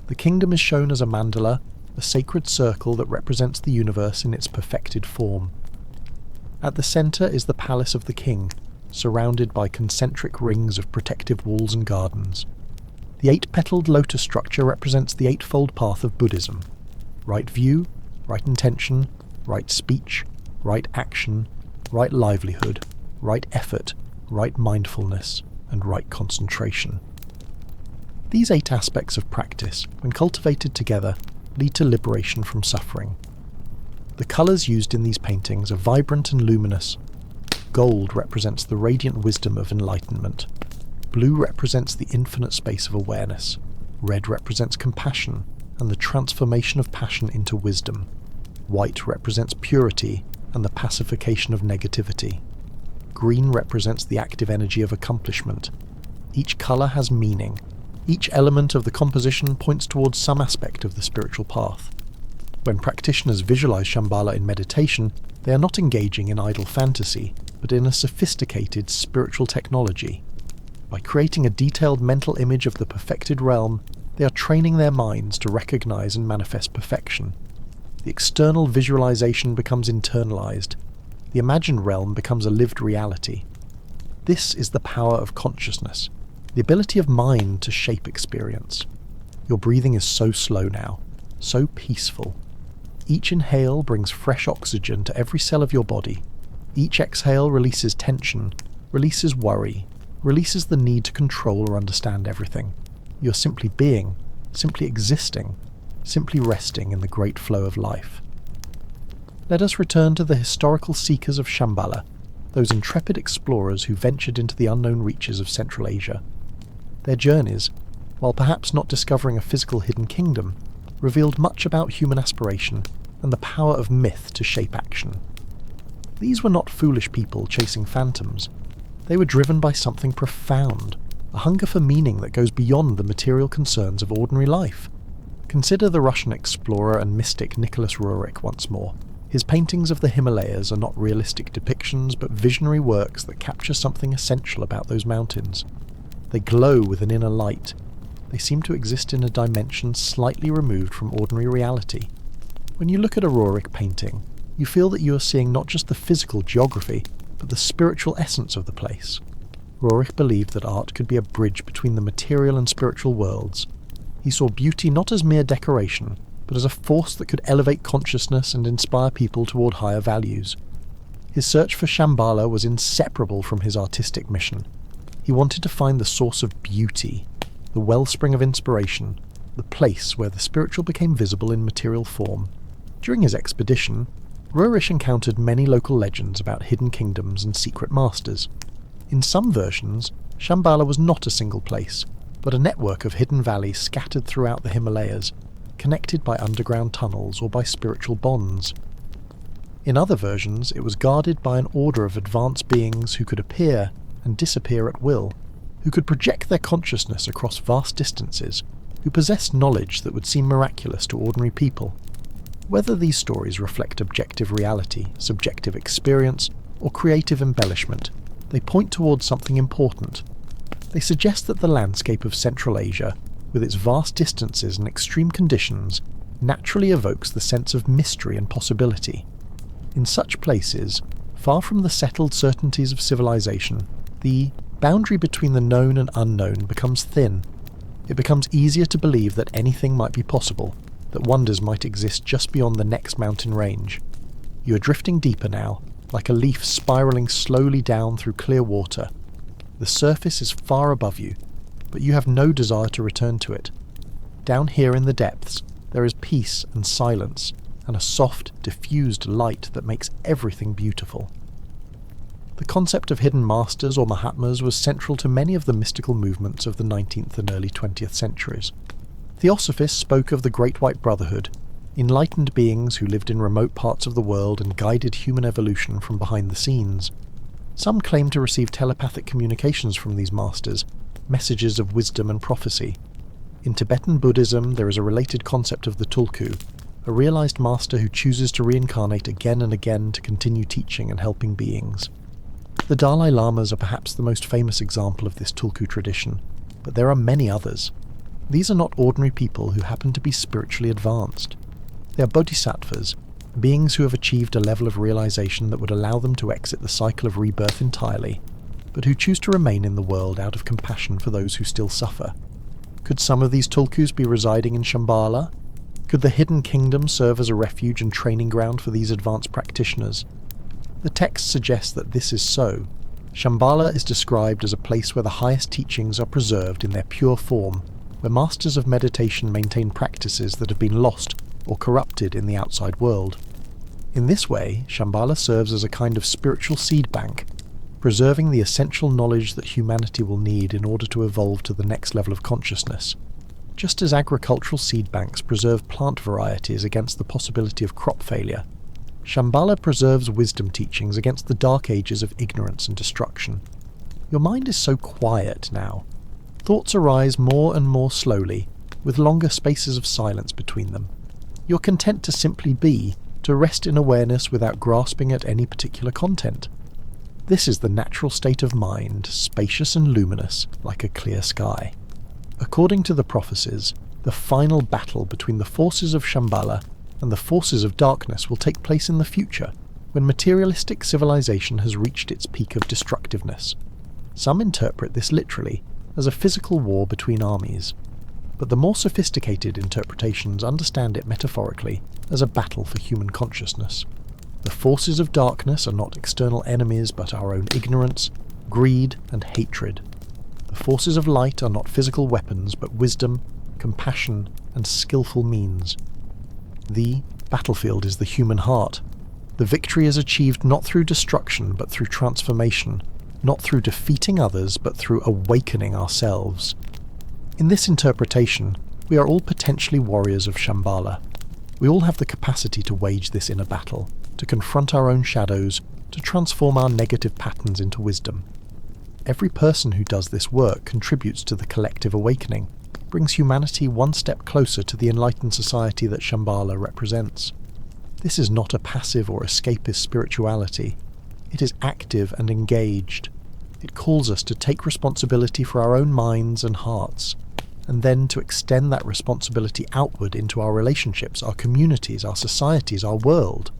Speaker 1: The kingdom is shown as a mandala, a sacred circle that represents the universe in its perfected form. At the centre is the palace of the king, surrounded by concentric rings of protective walls and gardens. The eight-petaled lotus structure represents the eightfold path of Buddhism: right view, right intention, right speech, right action, right livelihood, right effort, right mindfulness, and right concentration. These 8 aspects of practice, when cultivated together, lead to liberation from suffering. The colours used in these paintings are vibrant and luminous. Gold represents the radiant wisdom of enlightenment. Blue represents the infinite space of awareness. Red represents compassion and the transformation of passion into wisdom. White represents purity and the pacification of negativity. Green represents the active energy of accomplishment. Each colour has meaning. Each element of the composition points towards some aspect of the spiritual path. When practitioners visualize Shambhala in meditation, they are not engaging in idle fantasy, but in a sophisticated spiritual technology. By creating a detailed mental image of the perfected realm, they are training their minds to recognize and manifest perfection. The external visualization becomes internalized. The imagined realm becomes a lived reality. This is the power of consciousness, the ability of mind to shape experience. Your breathing is so slow now, so peaceful. Each inhale brings fresh oxygen to every cell of your body. Each exhale releases tension, releases worry, releases the need to control or understand everything. You're simply being, simply existing, simply resting in the great flow of life. let us return to the historical seekers of Shambhala, those intrepid explorers who ventured into the unknown reaches of Central Asia. Their journeys, while perhaps not discovering a physical hidden kingdom, revealed much about human aspiration and the power of myth to shape action. These were not foolish people chasing phantoms. They were driven by something profound, a hunger for meaning that goes beyond the material concerns of ordinary life. Consider the Russian explorer and mystic Nicholas Roerich once more. His paintings of the Himalayas are not realistic depictions, but visionary works that capture something essential about those mountains. They glow with an inner light. They seem to exist in a dimension slightly removed from ordinary reality. When you look at a Roerich painting, you feel that you are seeing not just the physical geography, but the spiritual essence of the place. Roerich believed that art could be a bridge between the material and spiritual worlds. He saw beauty not as mere decoration, but as a force that could elevate consciousness and inspire people toward higher values. His search for Shambhala was inseparable from his artistic mission. He wanted to find the source of beauty, the wellspring of inspiration, the place where the spiritual became visible in material form. During his expedition, Roerich encountered many local legends about hidden kingdoms and secret masters. In some versions, Shambhala was not a single place, but a network of hidden valleys scattered throughout the Himalayas, connected by underground tunnels or by spiritual bonds. In other versions, it was guarded by an order of advanced beings who could appear and disappear at will, who could project their consciousness across vast distances, who possessed knowledge that would seem miraculous to ordinary people. Whether these stories reflect objective reality, subjective experience, or creative embellishment, they point towards something important. They suggest that the landscape of Central Asia, with its vast distances and extreme conditions, naturally evokes the sense of mystery and possibility. In such places, far from the settled certainties of civilization, the boundary between the known and unknown becomes thin. It becomes easier to believe that anything might be possible, that wonders might exist just beyond the next mountain range. You are drifting deeper now, like a leaf spiralling slowly down through clear water. The surface is far above you, but you have no desire to return to it. Down here in the depths, there is peace and silence, and a soft, diffused light that makes everything beautiful. The concept of hidden masters or Mahatmas was central to many of the mystical movements of the 19th and early 20th centuries. Theosophists spoke of the Great White Brotherhood, enlightened beings who lived in remote parts of the world and guided human evolution from behind the scenes. Some claim to receive telepathic communications from these masters, messages of wisdom and prophecy. In Tibetan Buddhism, there is a related concept of the tulku, a realized master who chooses to reincarnate again and again to continue teaching and helping beings. The Dalai Lamas are perhaps the most famous example of this tulku tradition, but there are many others. These are not ordinary people who happen to be spiritually advanced. They are bodhisattvas, beings who have achieved a level of realization that would allow them to exit the cycle of rebirth entirely, but who choose to remain in the world out of compassion for those who still suffer. Could some of these tulkus be residing in Shambhala? Could the hidden kingdom serve as a refuge and training ground for these advanced practitioners? The text suggests that this is so. Shambhala is described as a place where the highest teachings are preserved in their pure form, where masters of meditation maintain practices that have been lost or corrupted in the outside world. In this way, Shambhala serves as a kind of spiritual seed bank, preserving the essential knowledge that humanity will need in order to evolve to the next level of consciousness. Just as agricultural seed banks preserve plant varieties against the possibility of crop failure, Shambhala preserves wisdom teachings against the dark ages of ignorance and destruction. Your mind is so quiet now. Thoughts arise more and more slowly, with longer spaces of silence between them. You're content to simply be, to rest in awareness without grasping at any particular content. This is the natural state of mind, spacious and luminous, like a clear sky. According to the prophecies, the final battle between the forces of Shambhala and the forces of darkness will take place in the future, when materialistic civilization has reached its peak of destructiveness. Some interpret this literally, as a physical war between armies, but the more sophisticated interpretations understand it metaphorically as a battle for human consciousness. The forces of darkness are not external enemies but our own ignorance, greed, and hatred. The forces of light are not physical weapons but wisdom, compassion, and skillful means. The battlefield is the human heart. The victory is achieved not through destruction but through transformation, not through defeating others but through awakening ourselves. In this interpretation, we are all potentially warriors of Shambhala. We all have the capacity to wage this inner battle, to confront our own shadows, to transform our negative patterns into wisdom. Every person who does this work contributes to the collective awakening, brings humanity one step closer to the enlightened society that Shambhala represents. This is not a passive or escapist spirituality. It is active and engaged. It calls us to take responsibility for our own minds and hearts, and then to extend that responsibility outward into our relationships, our communities, our societies, our world.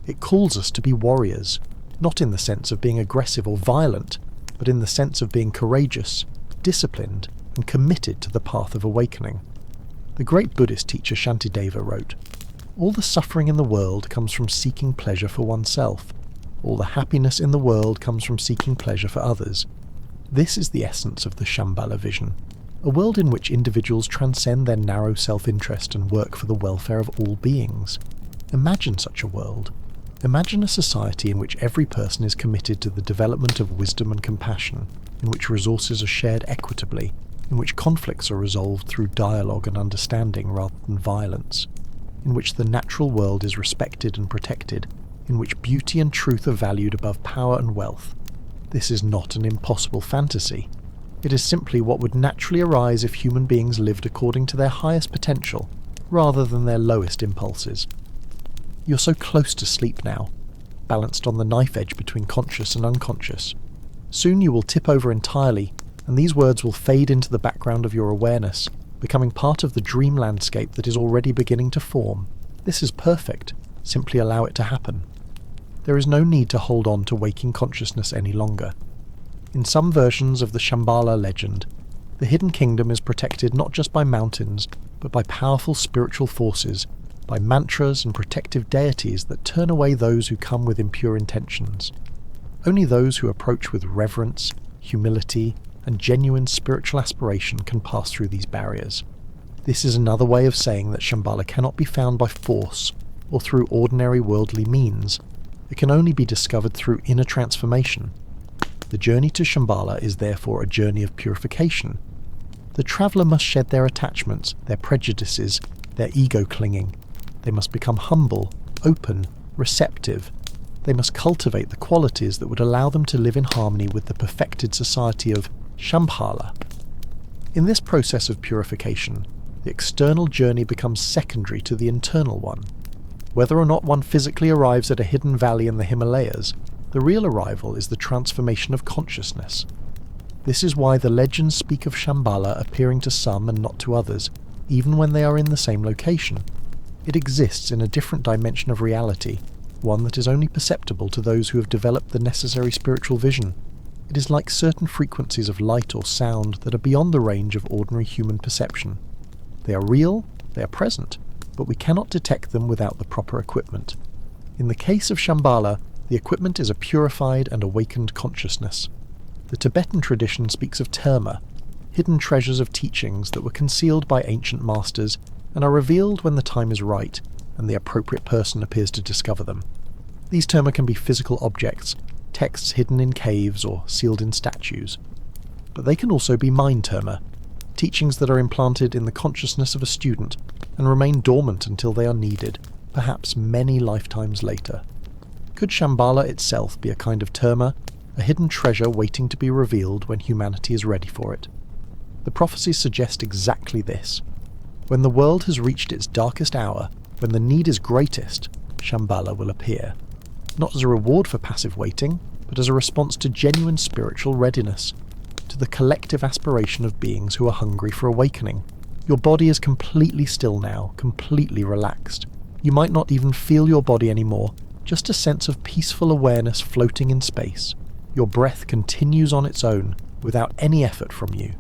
Speaker 1: It calls us to be warriors, not in the sense of being aggressive or violent, but in the sense of being courageous, disciplined, and committed to the path of awakening. The great Buddhist teacher Shantideva wrote, "All the suffering in the world comes from seeking pleasure for oneself. All the happiness in the world comes from seeking pleasure for others." This is the essence of the Shambhala vision, a world in which individuals transcend their narrow self-interest and work for the welfare of all beings. Imagine such a world. Imagine a society in which every person is committed to the development of wisdom and compassion, in which resources are shared equitably, in which conflicts are resolved through dialogue and understanding rather than violence, in which the natural world is respected and protected, in which beauty and truth are valued above power and wealth. This is not an impossible fantasy. It is simply what would naturally arise if human beings lived according to their highest potential, rather than their lowest impulses. You're so close to sleep now, balanced on the knife edge between conscious and unconscious. Soon you will tip over entirely, and these words will fade into the background of your awareness, becoming part of the dream landscape that is already beginning to form. This is perfect. Simply allow it to happen. There is no need to hold on to waking consciousness any longer. In some versions of the Shambhala legend, the hidden kingdom is protected not just by mountains, but by powerful spiritual forces, by mantras and protective deities that turn away those who come with impure intentions. Only those who approach with reverence, humility, and genuine spiritual aspiration can pass through these barriers. This is another way of saying that Shambhala cannot be found by force or through ordinary worldly means. It can only be discovered through inner transformation. The journey to Shambhala is therefore a journey of purification. The traveller must shed their attachments, their prejudices, their ego clinging. They must become humble, open, receptive. They must cultivate the qualities that would allow them to live in harmony with the perfected society of Shambhala. In this process of purification, the external journey becomes secondary to the internal one. Whether or not one physically arrives at a hidden valley in the Himalayas, the real arrival is the transformation of consciousness. This is why the legends speak of Shambhala appearing to some and not to others, even when they are in the same location. It exists in a different dimension of reality, one that is only perceptible to those who have developed the necessary spiritual vision. It is like certain frequencies of light or sound that are beyond the range of ordinary human perception. They are real, they are present, but we cannot detect them without the proper equipment. In the case of Shambhala, the equipment is a purified and awakened consciousness. The Tibetan tradition speaks of terma, hidden treasures of teachings that were concealed by ancient masters and are revealed when the time is right and the appropriate person appears to discover them. These terma can be physical objects, texts hidden in caves or sealed in statues. But they can also be mind terma, teachings that are implanted in the consciousness of a student and remain dormant until they are needed, perhaps many lifetimes later. Could Shambhala itself be a kind of terma, a hidden treasure waiting to be revealed when humanity is ready for it? The prophecies suggest exactly this. When the world has reached its darkest hour, when the need is greatest, Shambhala will appear. Not as a reward for passive waiting, but as a response to genuine spiritual readiness, to the collective aspiration of beings who are hungry for awakening. Your body is completely still now, completely relaxed. You might not even feel your body anymore, just a sense of peaceful awareness floating in space. Your breath continues on its own, without any effort from you.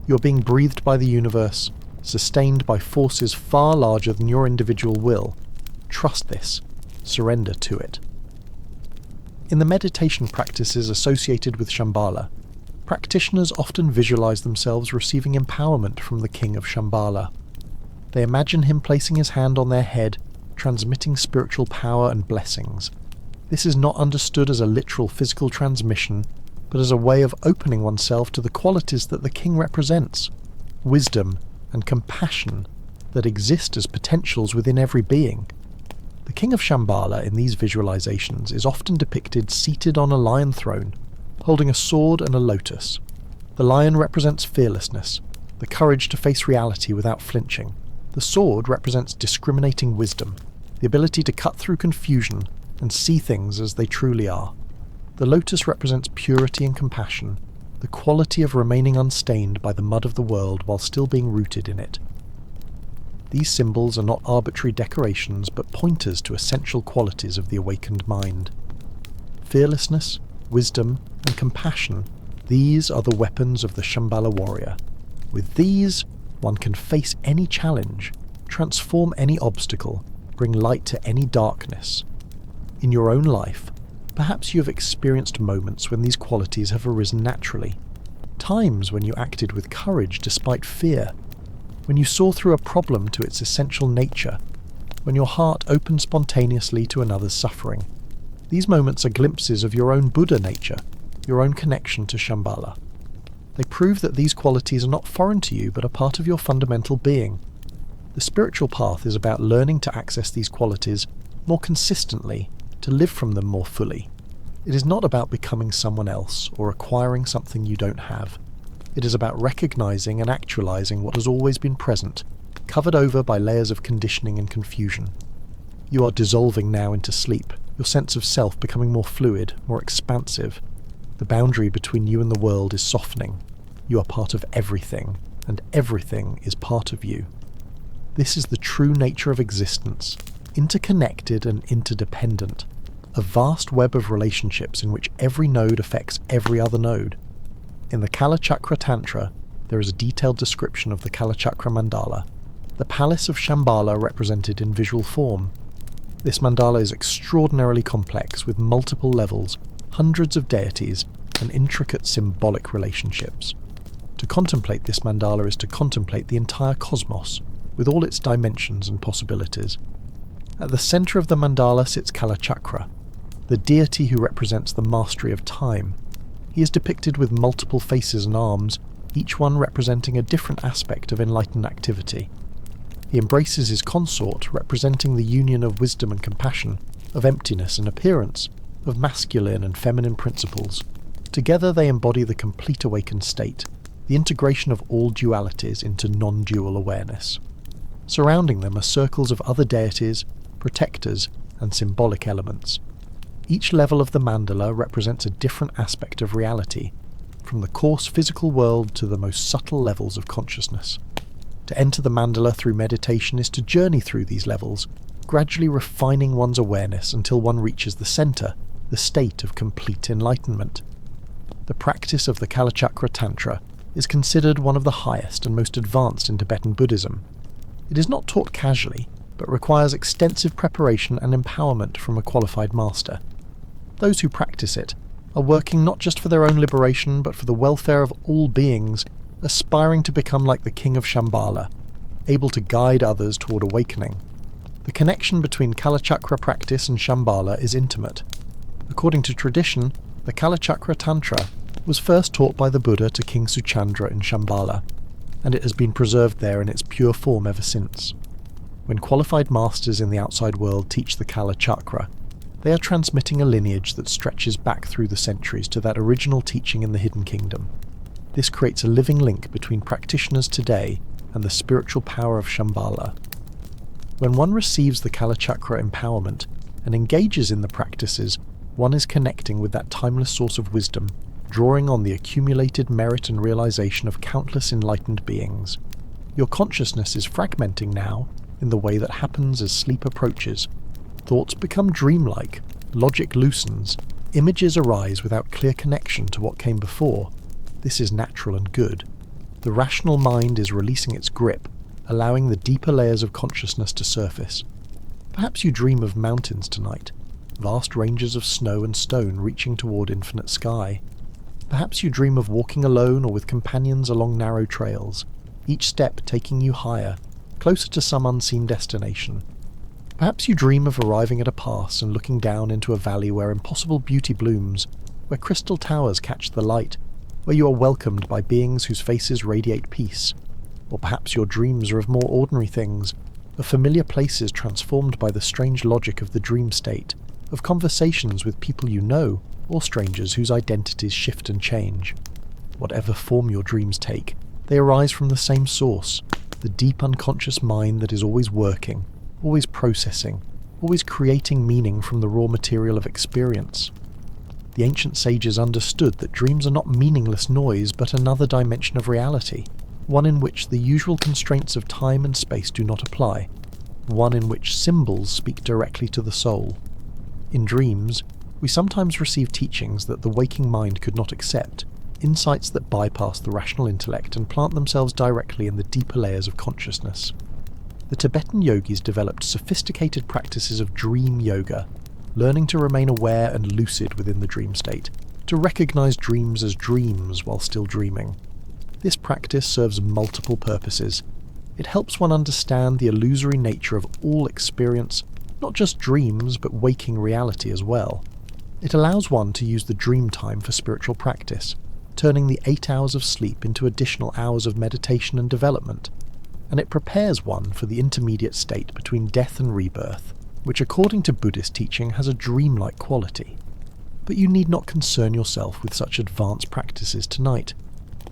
Speaker 1: You're being breathed by the universe, sustained by forces far larger than your individual will. Trust this. Surrender to it. In the meditation practices associated with Shambhala, practitioners often visualize themselves receiving empowerment from the king of Shambhala. They imagine him placing his hand on their head, transmitting spiritual power and blessings. This is not understood as a literal physical transmission, but as a way of opening oneself to the qualities that the king represents, wisdom and compassion that exist as potentials within every being. The king of Shambhala in these visualizations is often depicted seated on a lion throne, holding a sword and a lotus. The lion represents fearlessness, the courage to face reality without flinching. The sword represents discriminating wisdom, the ability to cut through confusion and see things as they truly are. The lotus represents purity and compassion, the quality of remaining unstained by the mud of the world while still being rooted in it. These symbols are not arbitrary decorations but pointers to essential qualities of the awakened mind. Fearlessness, wisdom, and compassion, these are the weapons of the Shambhala warrior. With these, one can face any challenge, transform any obstacle, bring light to any darkness. In your own life, perhaps you have experienced moments when these qualities have arisen naturally, times when you acted with courage despite fear, when you saw through a problem to its essential nature, when your heart opened spontaneously to another's suffering. These moments are glimpses of your own Buddha nature, your own connection to Shambhala. They prove that these qualities are not foreign to you but are part of your fundamental being. The spiritual path is about learning to access these qualities more consistently, to live from them more fully. It is not about becoming someone else or acquiring something you don't have. It is about recognizing and actualizing what has always been present, covered over by layers of conditioning and confusion. You are dissolving now into sleep, your sense of self becoming more fluid, more expansive. The boundary between you and the world is softening. You are part of everything, and everything is part of you. This is the true nature of existence, interconnected and interdependent, a vast web of relationships in which every node affects every other node. In the Kalachakra Tantra, there is a detailed description of the Kalachakra mandala, the palace of Shambhala represented in visual form. This mandala is extraordinarily complex with multiple levels, hundreds of deities, and intricate symbolic relationships. To contemplate this mandala is to contemplate the entire cosmos, with all its dimensions and possibilities. At the centre of the mandala sits Kalachakra, the deity who represents the mastery of time. He is depicted with multiple faces and arms, each one representing a different aspect of enlightened activity. He embraces his consort, representing the union of wisdom and compassion, of emptiness and appearance, of masculine and feminine principles. Together they embody the complete awakened state, the integration of all dualities into non-dual awareness. Surrounding them are circles of other deities, protectors, and symbolic elements. Each level of the mandala represents a different aspect of reality, from the coarse physical world to the most subtle levels of consciousness. To enter the mandala through meditation is to journey through these levels, gradually refining one's awareness until one reaches the centre, the state of complete enlightenment. The practice of the Kalachakra Tantra is considered one of the highest and most advanced in Tibetan Buddhism. It is not taught casually, but requires extensive preparation and empowerment from a qualified master. Those who practice it are working not just for their own liberation but for the welfare of all beings, aspiring to become like the king of Shambhala, able to guide others toward awakening. The connection between Kalachakra practice and Shambhala is intimate. According to tradition, the Kalachakra Tantra was first taught by the Buddha to King Suchandra in Shambhala, and it has been preserved there in its pure form ever since. When qualified masters in the outside world teach the Kalachakra, they are transmitting a lineage that stretches back through the centuries to that original teaching in the Hidden Kingdom. This creates a living link between practitioners today and the spiritual power of Shambhala. When one receives the Kalachakra empowerment and engages in the practices, one is connecting with that timeless source of wisdom, drawing on the accumulated merit and realization of countless enlightened beings. Your consciousness is fragmenting now in the way that happens as sleep approaches. Thoughts become dreamlike, logic loosens, images arise without clear connection to what came before. This is natural and good. The rational mind is releasing its grip, allowing the deeper layers of consciousness to surface. Perhaps you dream of mountains tonight, vast ranges of snow and stone reaching toward infinite sky. Perhaps you dream of walking alone or with companions along narrow trails, each step taking you higher, closer to some unseen destination. Perhaps you dream of arriving at a pass and looking down into a valley where impossible beauty blooms, where crystal towers catch the light, where you are welcomed by beings whose faces radiate peace. Or perhaps your dreams are of more ordinary things, of familiar places transformed by the strange logic of the dream state, of conversations with people you know, or strangers whose identities shift and change. Whatever form your dreams take, they arise from the same source, the deep unconscious mind that is always working, always processing, always creating meaning from the raw material of experience. The ancient sages understood that dreams are not meaningless noise but another dimension of reality, one in which the usual constraints of time and space do not apply, one in which symbols speak directly to the soul. In dreams, we sometimes receive teachings that the waking mind could not accept, insights that bypass the rational intellect and plant themselves directly in the deeper layers of consciousness. The Tibetan yogis developed sophisticated practices of dream yoga, learning to remain aware and lucid within the dream state, to recognize dreams as dreams while still dreaming. This practice serves multiple purposes. It helps one understand the illusory nature of all experience, not just dreams but waking reality as well. It allows one to use the dream time for spiritual practice, turning the 8 hours of sleep into additional hours of meditation and development, and it prepares one for the intermediate state between death and rebirth, which according to Buddhist teaching has a dreamlike quality. But you need not concern yourself with such advanced practices tonight.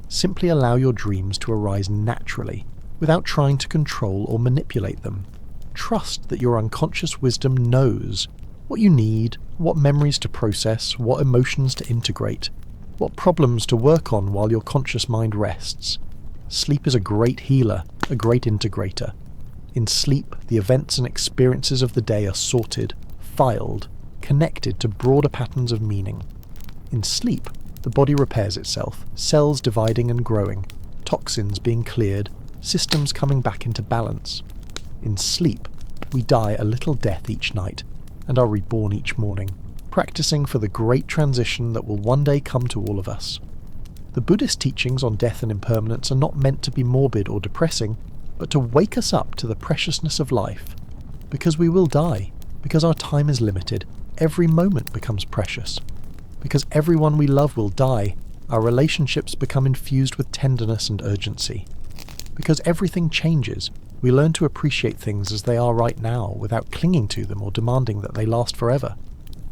Speaker 1: Simply allow your dreams to arise naturally, without trying to control or manipulate them. Trust that your unconscious wisdom knows what you need, what memories to process, what emotions to integrate, what problems to work on while your conscious mind rests. Sleep is a great healer, a great integrator. In sleep, the events and experiences of the day are sorted, filed, connected to broader patterns of meaning. In sleep, the body repairs itself, cells dividing and growing, toxins being cleared, systems coming back into balance. In sleep, we die a little death each night, and are reborn each morning, practicing for the great transition that will one day come to all of us. The Buddhist teachings on death and impermanence are not meant to be morbid or depressing, but to wake us up to the preciousness of life. Because we will die, because our time is limited, every moment becomes precious. Because everyone we love will die, our relationships become infused with tenderness and urgency. Because everything changes, we learn to appreciate things as they are right now without clinging to them or demanding that they last forever.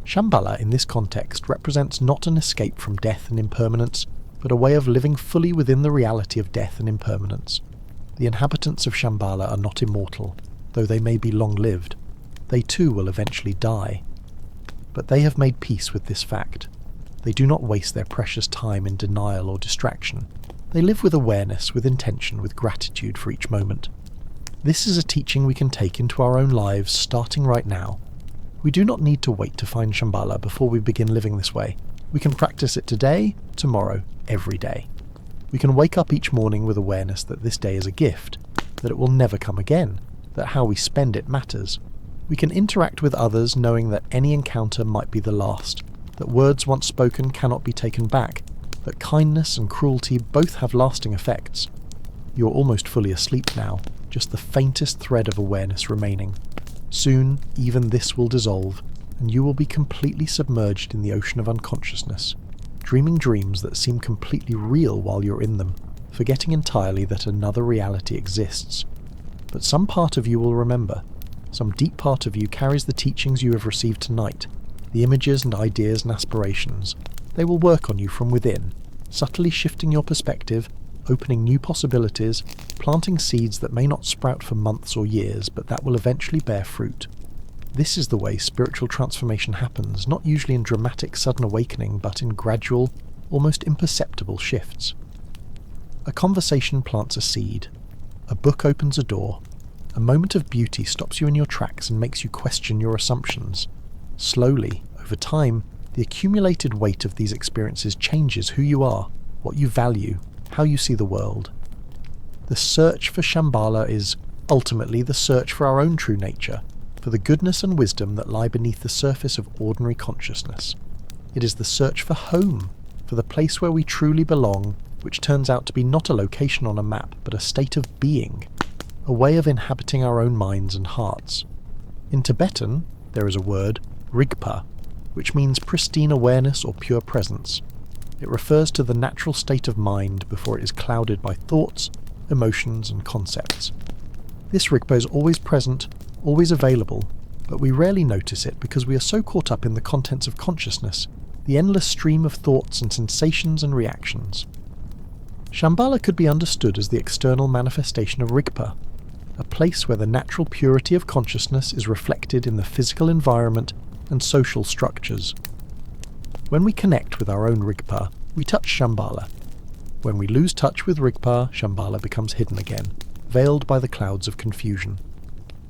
Speaker 1: Shambhala in this context represents not an escape from death and impermanence, but a way of living fully within the reality of death and impermanence. The inhabitants of Shambhala are not immortal, though they may be long-lived. They too will eventually die. But they have made peace with this fact. They do not waste their precious time in denial or distraction. They live with awareness, with intention, with gratitude for each moment. This is a teaching we can take into our own lives starting right now. We do not need to wait to find Shambhala before we begin living this way. We can practice it today, tomorrow, every day. We can wake up each morning with awareness that this day is a gift, that it will never come again, that how we spend it matters. We can interact with others knowing that any encounter might be the last, that words once spoken cannot be taken back, that kindness and cruelty both have lasting effects. You are almost fully asleep now, just the faintest thread of awareness remaining. Soon, even this will dissolve, and you will be completely submerged in the ocean of unconsciousness, dreaming dreams that seem completely real while you're in them, forgetting entirely that another reality exists. But some part of you will remember. Some deep part of you carries the teachings you have received tonight, the images and ideas and aspirations. They will work on you from within, subtly shifting your perspective, opening new possibilities, planting seeds that may not sprout for months or years, but that will eventually bear fruit. This is the way spiritual transformation happens, not usually in dramatic sudden awakening, but in gradual, almost imperceptible shifts. A conversation plants a seed. A book opens a door. A moment of beauty stops you in your tracks and makes you question your assumptions. Slowly, over time, the accumulated weight of these experiences changes who you are, what you value, how you see the world. The search for Shambhala is ultimately the search for our own true nature, for the goodness and wisdom that lie beneath the surface of ordinary consciousness. It is the search for home, for the place where we truly belong, which turns out to be not a location on a map, but a state of being, a way of inhabiting our own minds and hearts. In Tibetan, there is a word, rigpa, which means pristine awareness or pure presence. It refers to the natural state of mind before it is clouded by thoughts, emotions, and concepts. This rigpa is always present, always available, but we rarely notice it because we are so caught up in the contents of consciousness, the endless stream of thoughts and sensations and reactions. Shambhala could be understood as the external manifestation of rigpa, a place where the natural purity of consciousness is reflected in the physical environment and social structures. When we connect with our own rigpa, we touch Shambhala. When we lose touch with rigpa, Shambhala becomes hidden again, veiled by the clouds of confusion.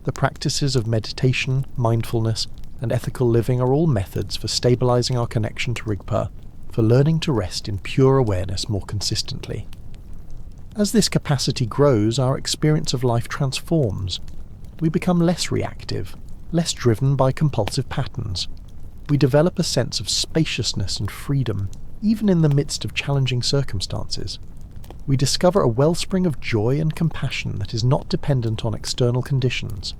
Speaker 1: The practices of meditation, mindfulness, and ethical living are all methods for stabilizing our connection to rigpa, for learning to rest in pure awareness more consistently. As this capacity grows, our experience of life transforms. We become less reactive, less driven by compulsive patterns. We develop a sense of spaciousness and freedom, even in the midst of challenging circumstances. We discover a wellspring of joy and compassion that is not dependent on external conditions.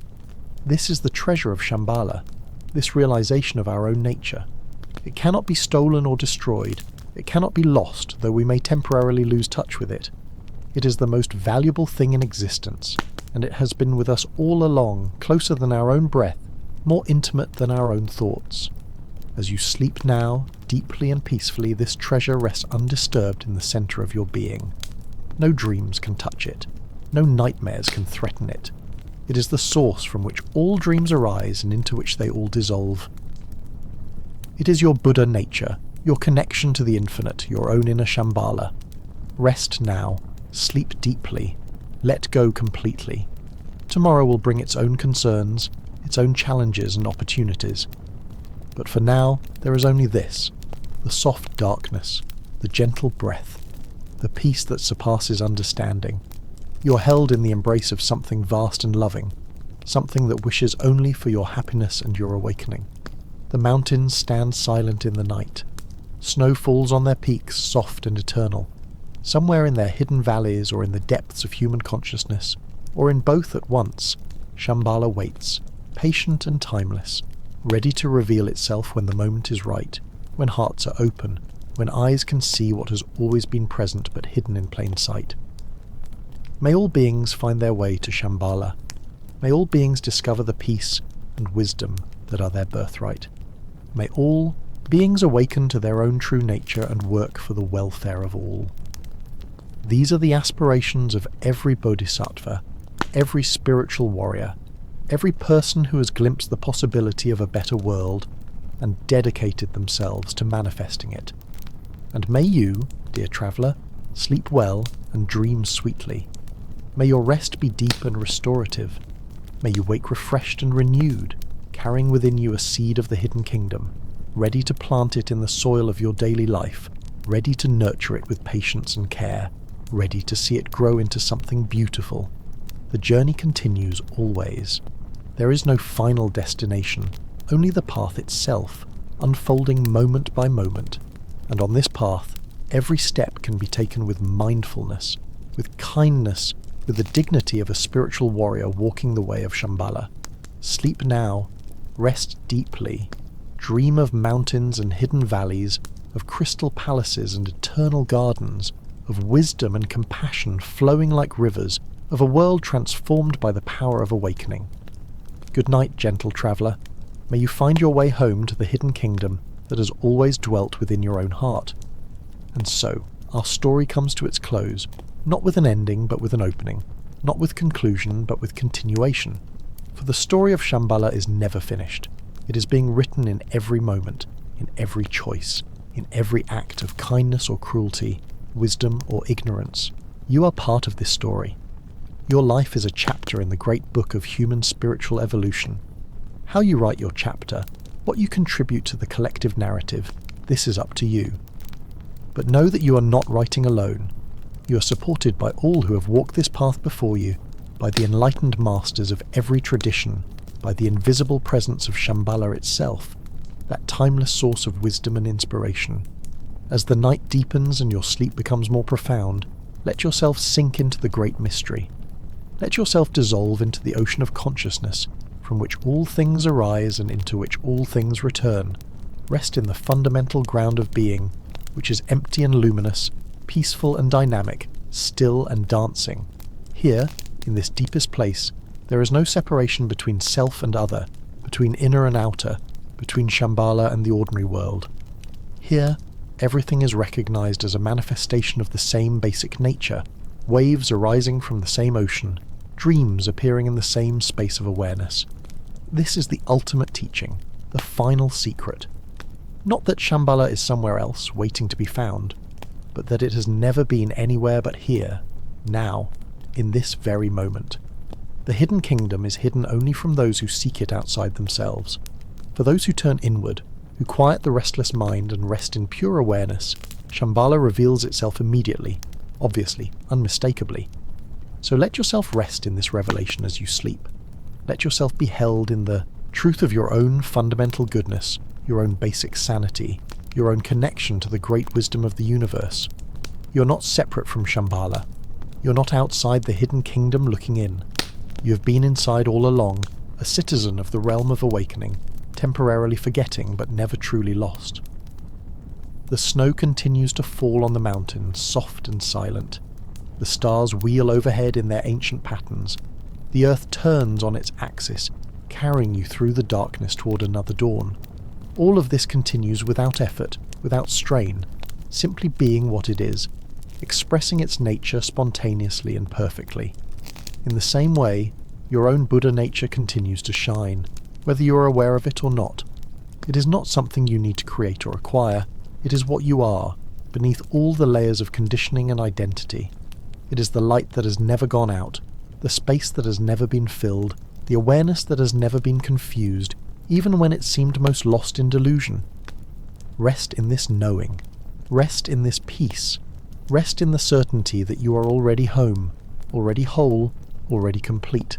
Speaker 1: This is the treasure of Shambhala, this realization of our own nature. It cannot be stolen or destroyed. It cannot be lost, though we may temporarily lose touch with it. It is the most valuable thing in existence, and it has been with us all along, closer than our own breath, more intimate than our own thoughts. As you sleep now, deeply and peacefully, this treasure rests undisturbed in the center of your being. No dreams can touch it. No nightmares can threaten it. It is the source from which all dreams arise and into which they all dissolve. It is your Buddha nature, your connection to the infinite, your own inner Shambhala. Rest now, sleep deeply, let go completely. Tomorrow will bring its own concerns, its own challenges and opportunities. But for now, there is only this, the soft darkness, the gentle breath, the peace that surpasses understanding. You are held in the embrace of something vast and loving, something that wishes only for your happiness and your awakening. The mountains stand silent in the night. Snow falls on their peaks, soft and eternal. Somewhere in their hidden valleys or in the depths of human consciousness, or in both at once, Shambhala waits, patient and timeless, ready to reveal itself when the moment is right, when hearts are open, when eyes can see what has always been present but hidden in plain sight. May all beings find their way to Shambhala. May all beings discover the peace and wisdom that are their birthright. May all beings awaken to their own true nature and work for the welfare of all. These are the aspirations of every bodhisattva, every spiritual warrior, every person who has glimpsed the possibility of a better world and dedicated themselves to manifesting it. And may you, dear traveller, sleep well and dream sweetly. May your rest be deep and restorative. May you wake refreshed and renewed, carrying within you a seed of the hidden kingdom, ready to plant it in the soil of your daily life, ready to nurture it with patience and care, ready to see it grow into something beautiful. The journey continues always. There is no final destination, only the path itself, unfolding moment by moment. And on this path, every step can be taken with mindfulness, with kindness, with the dignity of a spiritual warrior walking the way of Shambhala. Sleep now, rest deeply, dream of mountains and hidden valleys, of crystal palaces and eternal gardens, of wisdom and compassion flowing like rivers, of a world transformed by the power of awakening. Good night, gentle traveller. May you find your way home to the hidden kingdom that has always dwelt within your own heart. And so, our story comes to its close, not with an ending but with an opening, not with conclusion but with continuation. For the story of Shambhala is never finished. It is being written in every moment, in every choice, in every act of kindness or cruelty, wisdom or ignorance. You are part of this story. Your life is a chapter in the great book of human spiritual evolution. How you write your chapter, what you contribute to the collective narrative, this is up to you. But know that you are not writing alone. You are supported by all who have walked this path before you, by the enlightened masters of every tradition, by the invisible presence of Shambhala itself, that timeless source of wisdom and inspiration. As the night deepens and your sleep becomes more profound, let yourself sink into the great mystery. Let yourself dissolve into the ocean of consciousness, from which all things arise and into which all things return. Rest in the fundamental ground of being, which is empty and luminous, peaceful and dynamic, still and dancing. Here, in this deepest place, there is no separation between self and other, between inner and outer, between Shambhala and the ordinary world. Here, everything is recognized as a manifestation of the same basic nature, waves arising from the same ocean, dreams appearing in the same space of awareness. This is the ultimate teaching, the final secret. Not that Shambhala is somewhere else, waiting to be found, but that it has never been anywhere but here, now, in this very moment. The hidden kingdom is hidden only from those who seek it outside themselves. For those who turn inward, who quiet the restless mind and rest in pure awareness, Shambhala reveals itself immediately, obviously, unmistakably. So let yourself rest in this revelation as you sleep. Let yourself be held in the truth of your own fundamental goodness, your own basic sanity, your own connection to the great wisdom of the universe. You're not separate from Shambhala. You're not outside the hidden kingdom looking in. You have been inside all along, a citizen of the realm of awakening, temporarily forgetting but never truly lost. The snow continues to fall on the mountains, soft and silent. The stars wheel overhead in their ancient patterns. The earth turns on its axis, carrying you through the darkness toward another dawn. All of this continues without effort, without strain, simply being what it is, expressing its nature spontaneously and perfectly. In the same way, your own Buddha nature continues to shine, whether you are aware of it or not. It is not something you need to create or acquire. It is what you are, beneath all the layers of conditioning and identity. It is the light that has never gone out, the space that has never been filled, the awareness that has never been confused, even when it seemed most lost in delusion. Rest in this knowing. Rest in this peace. Rest in the certainty that you are already home, already whole, already complete.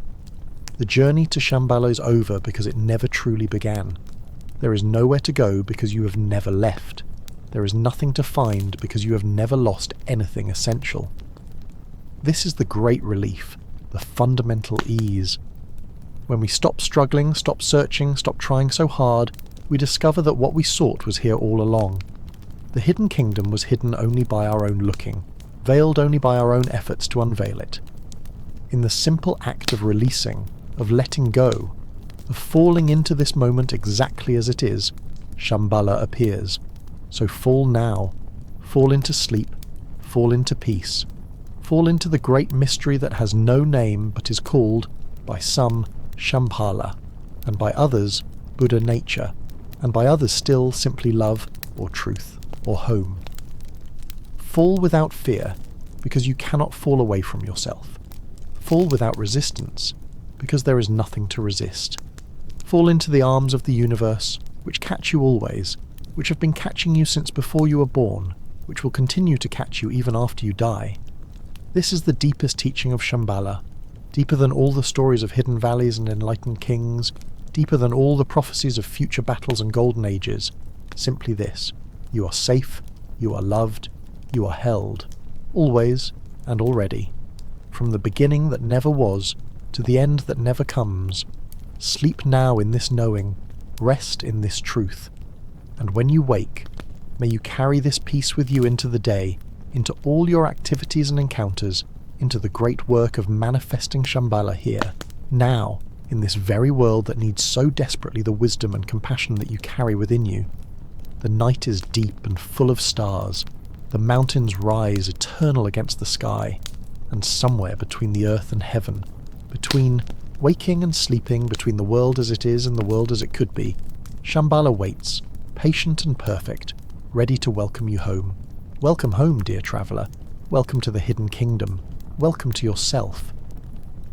Speaker 1: The journey to Shambhala is over because it never truly began. There is nowhere to go because you have never left. There is nothing to find because you have never lost anything essential. This is the great relief, the fundamental ease. When we stop struggling, stop searching, stop trying so hard, we discover that what we sought was here all along. The hidden kingdom was hidden only by our own looking, veiled only by our own efforts to unveil it. In the simple act of releasing, of letting go, of falling into this moment exactly as it is, Shambhala appears. So fall now, fall into sleep, fall into peace, fall into the great mystery that has no name but is called, by some, Shambhala, and by others, Buddha nature, and by others still simply love, or truth, or home. Fall without fear, because you cannot fall away from yourself. Fall without resistance, because there is nothing to resist. Fall into the arms of the universe, which catch you always, which have been catching you since before you were born, which will continue to catch you even after you die. This is the deepest teaching of Shambhala, deeper than all the stories of hidden valleys and enlightened kings, deeper than all the prophecies of future battles and golden ages. Simply this: you are safe, you are loved, you are held, always and already. From the beginning that never was, to the end that never comes. Sleep now in this knowing, rest in this truth. And when you wake, may you carry this peace with you into the day, into all your activities and encounters, into the great work of manifesting Shambhala here, now, in this very world that needs so desperately the wisdom and compassion that you carry within you. The night is deep and full of stars. The mountains rise eternal against the sky, and somewhere between the earth and heaven, between waking and sleeping, between the world as it is and the world as it could be, Shambhala waits, patient and perfect, ready to welcome you home. Welcome home, dear traveller. Welcome to the hidden kingdom. Welcome to yourself.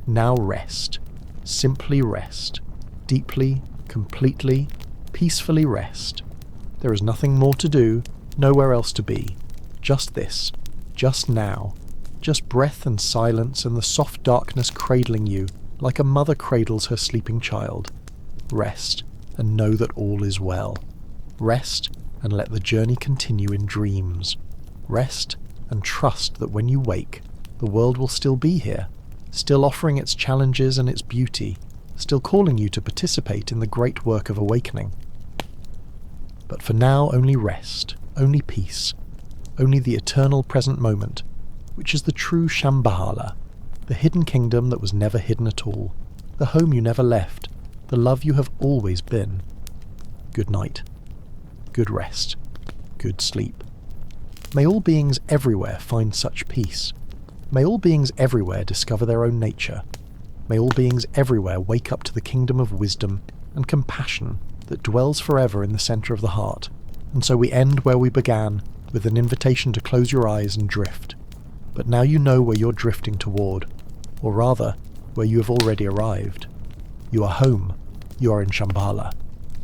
Speaker 1: Now rest. Simply rest. Deeply, completely, peacefully rest. There is nothing more to do, nowhere else to be. Just this. Just now. Just breath and silence and the soft darkness cradling you like a mother cradles her sleeping child. Rest and know that all is well. Rest and let the journey continue in dreams. Rest and trust that when you wake, the world will still be here, still offering its challenges and its beauty, still calling you to participate in the great work of awakening. But for now, only rest, only peace, only the eternal present moment, which is the true Shambhala, the hidden kingdom that was never hidden at all, the home you never left, the love you have always been. Good night. Good rest. Good sleep. May all beings everywhere find such peace. May all beings everywhere discover their own nature. May all beings everywhere wake up to the kingdom of wisdom and compassion that dwells forever in the centre of the heart. And so we end where we began, with an invitation to close your eyes and drift. But now you know where you're drifting toward, or rather, where you have already arrived. You are home. You are in Shambhala.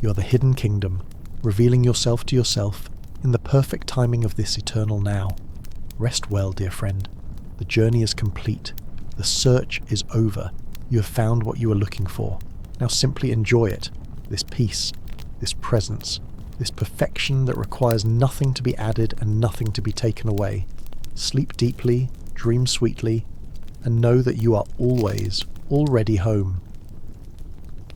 Speaker 1: You are the hidden kingdom, revealing yourself to yourself in the perfect timing of this eternal now. Rest well, dear friend. The journey is complete. The search is over. You have found what you were looking for. Now simply enjoy it. This peace, this presence, this perfection that requires nothing to be added and nothing to be taken away. Sleep deeply, dream sweetly, and know that you are always, already home.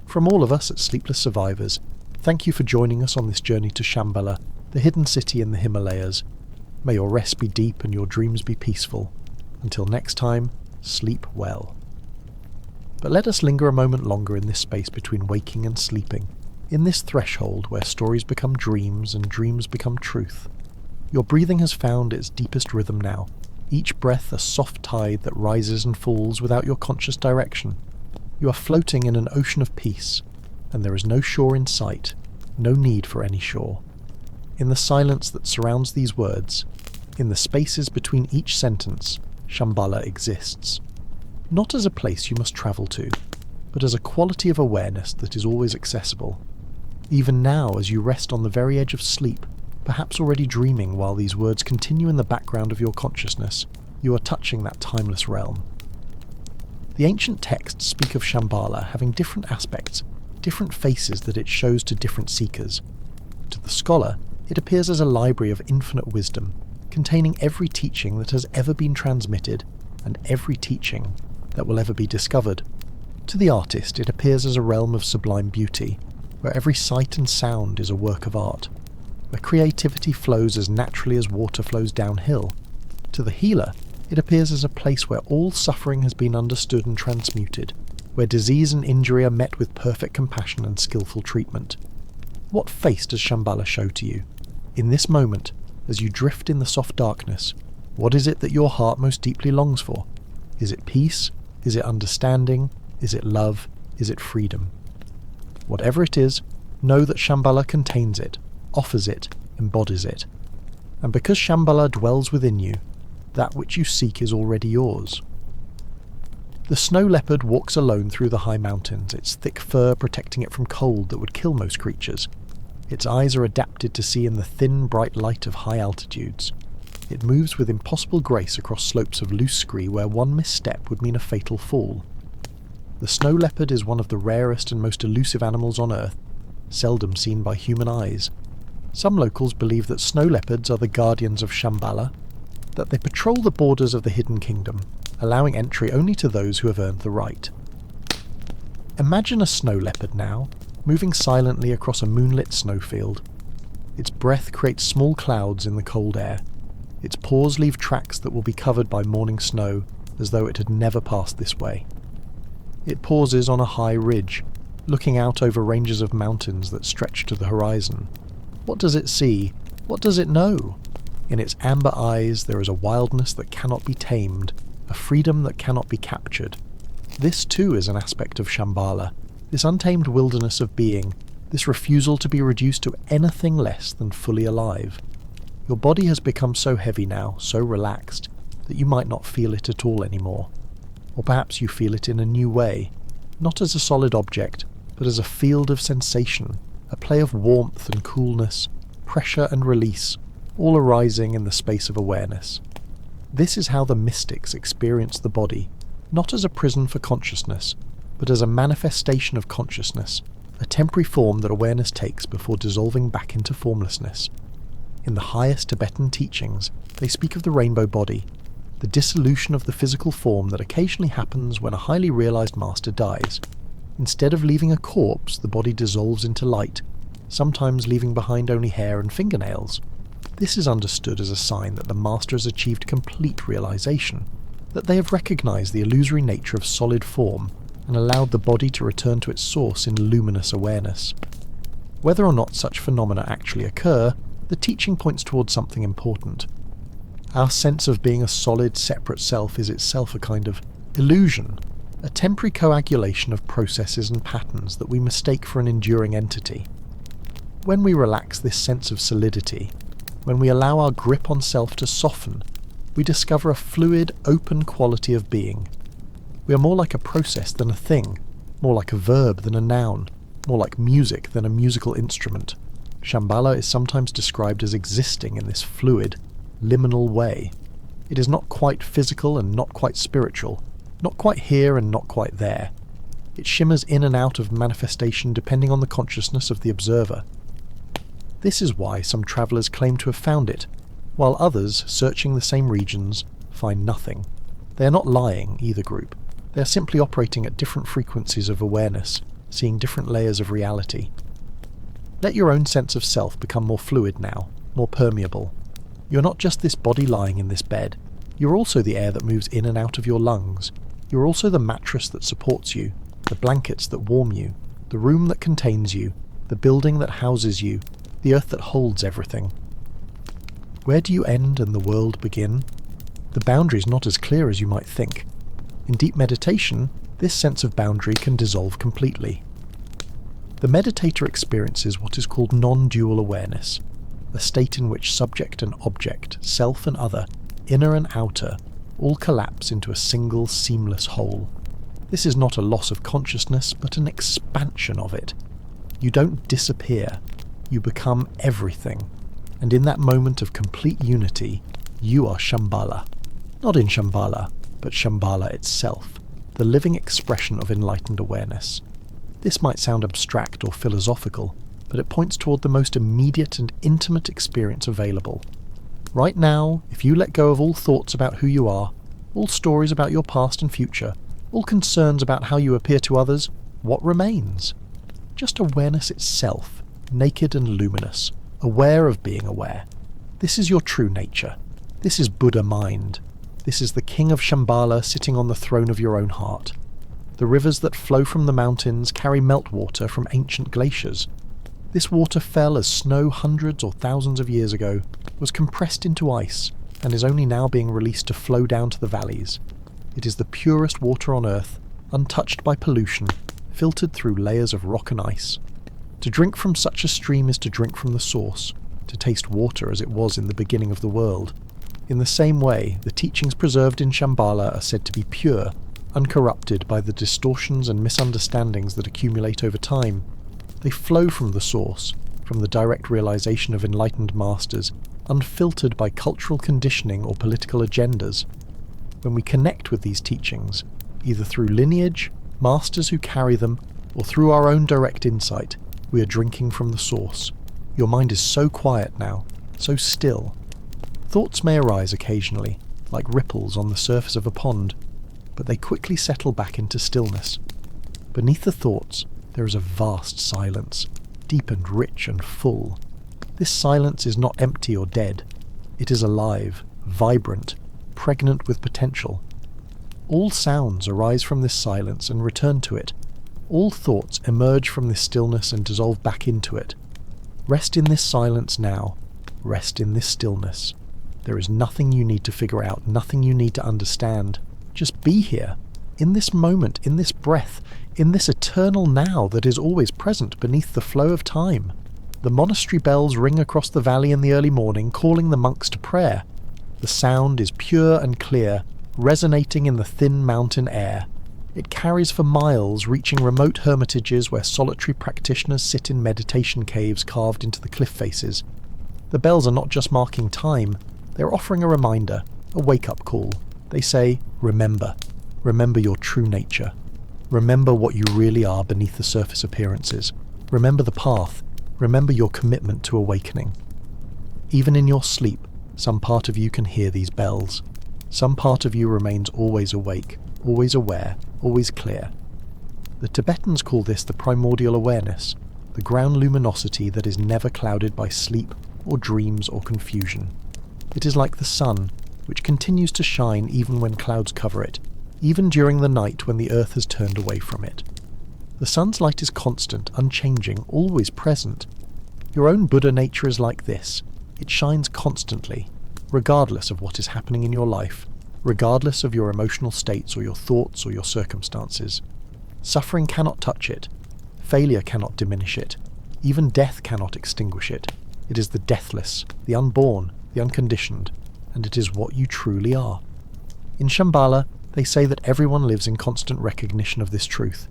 Speaker 1: From all of us at Sleepless Survivors, thank you for joining us on this journey to Shambhala, the hidden city in the Himalayas. May your rest be deep and your dreams be peaceful. Until next time, sleep well. But let us linger a moment longer in this space between waking and sleeping, in this threshold where stories become dreams and dreams become truth. Your breathing has found its deepest rhythm now, each breath a soft tide that rises and falls without your conscious direction. You are floating in an ocean of peace, and there is no shore in sight, no need for any shore. In the silence that surrounds these words, in the spaces between each sentence, Shambhala exists. Not as a place you must travel to, but as a quality of awareness that is always accessible. Even now, as you rest on the very edge of sleep, perhaps already dreaming while these words continue in the background of your consciousness, you are touching that timeless realm. The ancient texts speak of Shambhala having different aspects, different faces that it shows to different seekers. To the scholar, it appears as a library of infinite wisdom, containing every teaching that has ever been transmitted and every teaching that will ever be discovered. To the artist, it appears as a realm of sublime beauty, where every sight and sound is a work of art, where creativity flows as naturally as water flows downhill. To the healer, it appears as a place where all suffering has been understood and transmuted, where disease and injury are met with perfect compassion and skillful treatment. What face does Shambhala show to you? In this moment, as you drift in the soft darkness, what is it that your heart most deeply longs for? Is it peace? Is it understanding? Is it love? Is it freedom? Whatever it is, know that Shambhala contains it, offers it, embodies it. And because Shambhala dwells within you, that which you seek is already yours. The snow leopard walks alone through the high mountains, its thick fur protecting it from cold that would kill most creatures. Its eyes are adapted to see in the thin, bright light of high altitudes. It moves with impossible grace across slopes of loose scree where one misstep would mean a fatal fall. The snow leopard is one of the rarest and most elusive animals on Earth, seldom seen by human eyes. Some locals believe that snow leopards are the guardians of Shambhala, that they patrol the borders of the hidden kingdom, allowing entry only to those who have earned the right. Imagine a snow leopard now, moving silently across a moonlit snowfield. Its breath creates small clouds in the cold air. Its paws leave tracks that will be covered by morning snow, as though it had never passed this way. It pauses on a high ridge, looking out over ranges of mountains that stretch to the horizon. What does it see? What does it know? In its amber eyes there is a wildness that cannot be tamed, a freedom that cannot be captured. This too is an aspect of Shambhala, this untamed wilderness of being, this refusal to be reduced to anything less than fully alive. Your body has become so heavy now, so relaxed, that you might not feel it at all anymore. Or perhaps you feel it in a new way, not as a solid object, but as a field of sensation, a play of warmth and coolness, pressure and release, all arising in the space of awareness. This is how the mystics experience the body, not as a prison for consciousness, but as a manifestation of consciousness, a temporary form that awareness takes before dissolving back into formlessness. In the highest Tibetan teachings, they speak of the rainbow body, the dissolution of the physical form that occasionally happens when a highly realized master dies. Instead of leaving a corpse, the body dissolves into light, sometimes leaving behind only hair and fingernails. This is understood as a sign that the master has achieved complete realization, that they have recognized the illusory nature of solid form and allowed the body to return to its source in luminous awareness. Whether or not such phenomena actually occur, the teaching points towards something important. Our sense of being a solid, separate self is itself a kind of illusion, a temporary coagulation of processes and patterns that we mistake for an enduring entity. When we relax this sense of solidity, when we allow our grip on self to soften, we discover a fluid, open quality of being. We are more like a process than a thing, more like a verb than a noun, more like music than a musical instrument. Shambhala is sometimes described as existing in this fluid, liminal way. It is not quite physical and not quite spiritual, not quite here and not quite there. It shimmers in and out of manifestation depending on the consciousness of the observer. This is why some travellers claim to have found it, while others, searching the same regions, find nothing. They are not lying, either group. They are simply operating at different frequencies of awareness, seeing different layers of reality. Let your own sense of self become more fluid now, more permeable. You're not just this body lying in this bed. You're also the air that moves in and out of your lungs. You're also the mattress that supports you, the blankets that warm you, the room that contains you, the building that houses you, the earth that holds everything. Where do you end and the world begin? The boundary is not as clear as you might think. In deep meditation, this sense of boundary can dissolve completely. The meditator experiences what is called non-dual awareness, a state in which subject and object, self and other, inner and outer, all collapse into a single seamless whole. This is not a loss of consciousness, but an expansion of it. You don't disappear, you become everything, and in that moment of complete unity, you are Shambhala. Not in Shambhala, but Shambhala itself, the living expression of enlightened awareness. This might sound abstract or philosophical, but it points toward the most immediate and intimate experience available. Right now, if you let go of all thoughts about who you are, all stories about your past and future, all concerns about how you appear to others, what remains? Just awareness itself, naked and luminous, aware of being aware. This is your true nature. This is Buddha mind. This is the king of Shambhala sitting on the throne of your own heart. The rivers that flow from the mountains carry meltwater from ancient glaciers. This water fell as snow hundreds or thousands of years ago, was compressed into ice, and is only now being released to flow down to the valleys. It is the purest water on earth, untouched by pollution, filtered through layers of rock and ice. To drink from such a stream is to drink from the source, to taste water as it was in the beginning of the world. In the same way, the teachings preserved in Shambhala are said to be pure, uncorrupted by the distortions and misunderstandings that accumulate over time. They flow from the source, from the direct realization of enlightened masters, unfiltered by cultural conditioning or political agendas. When we connect with these teachings, either through lineage, masters who carry them, or through our own direct insight, we are drinking from the source. Your mind is so quiet now, so still. Thoughts may arise occasionally, like ripples on the surface of a pond, but they quickly settle back into stillness. Beneath the thoughts, there is a vast silence, deep and rich and full. This silence is not empty or dead. It is alive, vibrant, pregnant with potential. All sounds arise from this silence and return to it. All thoughts emerge from this stillness and dissolve back into it. Rest in this silence now. Rest in this stillness. There is nothing you need to figure out, nothing you need to understand. Just be here, in this moment, in this breath, in this eternal now that is always present beneath the flow of time. The monastery bells ring across the valley in the early morning, calling the monks to prayer. The sound is pure and clear, resonating in the thin mountain air. It carries for miles, reaching remote hermitages where solitary practitioners sit in meditation caves carved into the cliff faces. The bells are not just marking time, they're offering a reminder, a wake-up call. They say, remember. Remember your true nature. Remember what you really are beneath the surface appearances. Remember the path. Remember your commitment to awakening. Even in your sleep, some part of you can hear these bells. Some part of you remains always awake, always aware, always clear. The Tibetans call this the primordial awareness, the ground luminosity that is never clouded by sleep or dreams or confusion. It is like the sun, which continues to shine even when clouds cover it, even during the night when the earth has turned away from it. The sun's light is constant, unchanging, always present. Your own Buddha nature is like this. It shines constantly, regardless of what is happening in your life, regardless of your emotional states or your thoughts or your circumstances. Suffering cannot touch it. Failure cannot diminish it. Even death cannot extinguish it. It is the deathless, the unborn, the unconditioned, and it is what you truly are. In Shambhala, they say that everyone lives in constant recognition of this truth.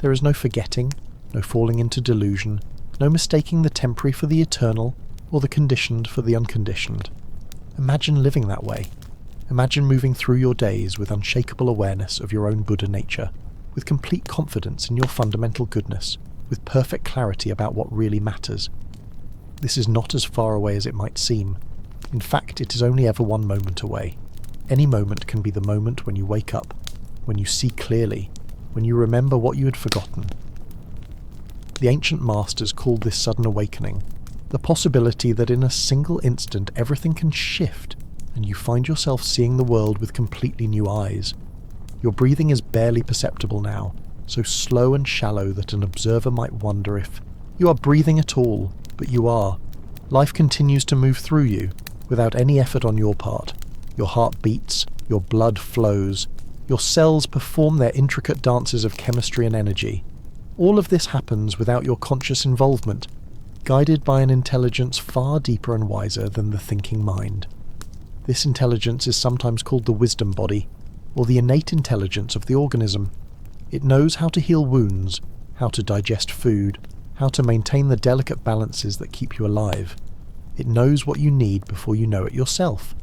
Speaker 1: There is no forgetting, no falling into delusion, no mistaking the temporary for the eternal, or the conditioned for the unconditioned. Imagine living that way. Imagine moving through your days with unshakable awareness of your own Buddha nature, with complete confidence in your fundamental goodness, with perfect clarity about what really matters. This is not as far away as it might seem. In fact, it is only ever one moment away. Any moment can be the moment when you wake up, when you see clearly, when you remember what you had forgotten. The ancient masters called this sudden awakening the possibility that in a single instant everything can shift and you find yourself seeing the world with completely new eyes. Your breathing is barely perceptible now, so slow and shallow that an observer might wonder if you are breathing at all, but you are. Life continues to move through you, without any effort on your part. Your heart beats, your blood flows, your cells perform their intricate dances of chemistry and energy. All of this happens without your conscious involvement, guided by an intelligence far deeper and wiser than the thinking mind. This intelligence is sometimes called the wisdom body, or the innate intelligence of the organism. It knows how to heal wounds, how to digest food, how to maintain the delicate balances that keep you alive. It knows what you need before you know it yourself.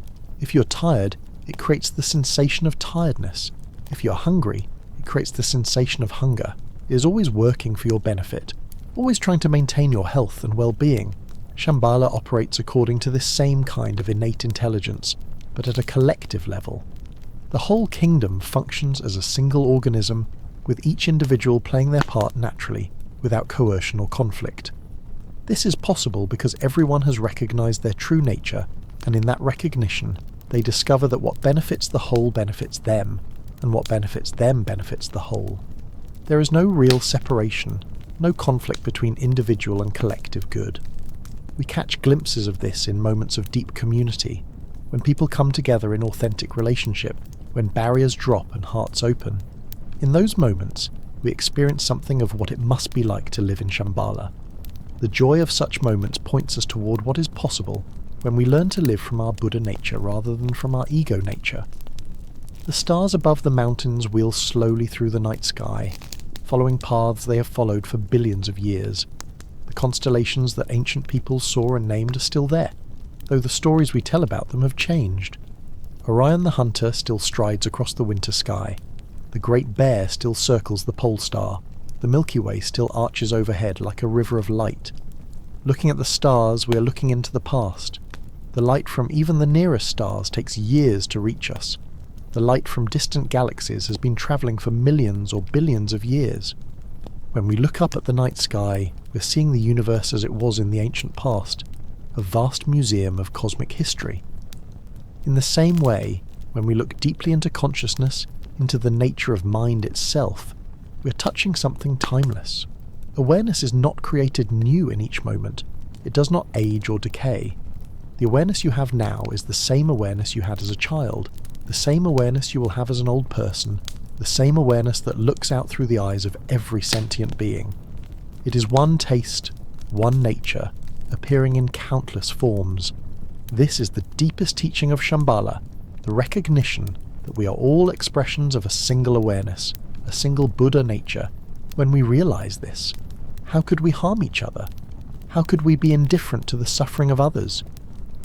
Speaker 1: If you're tired, it creates the sensation of tiredness. If you're hungry, it creates the sensation of hunger. It is always working for your benefit, always trying to maintain your health and well-being. Shambhala operates according to this same kind of innate intelligence, but at a collective level. The whole kingdom functions as a single organism, with each individual playing their part naturally, without coercion or conflict. This is possible because everyone has recognized their true nature, and in that recognition, they discover that what benefits the whole benefits them, and what benefits them benefits the whole. There is no real separation, no conflict between individual and collective good. We catch glimpses of this in moments of deep community, when people come together in authentic relationship, when barriers drop and hearts open. In those moments, we experience something of what it must be like to live in Shambhala. The joy of such moments points us toward what is possible when we learn to live from our Buddha nature rather than from our ego nature. The stars above the mountains wheel slowly through the night sky, following paths they have followed for billions of years. The constellations that ancient peoples saw and named are still there, though the stories we tell about them have changed. Orion the Hunter still strides across the winter sky. The Great Bear still circles the pole star. The Milky Way still arches overhead like a river of light. Looking at the stars, we are looking into the past. The light from even the nearest stars takes years to reach us. The light from distant galaxies has been travelling for millions or billions of years. When we look up at the night sky, we're seeing the universe as it was in the ancient past, a vast museum of cosmic history. In the same way, when we look deeply into consciousness, into the nature of mind itself, we're touching something timeless. Awareness is not created new in each moment. It does not age or decay. The awareness you have now is the same awareness you had as a child, the same awareness you will have as an old person, the same awareness that looks out through the eyes of every sentient being. It is one taste, one nature, appearing in countless forms. This is the deepest teaching of Shambhala, the recognition that we are all expressions of a single awareness, a single Buddha nature. When we realize this, how could we harm each other? How could we be indifferent to the suffering of others?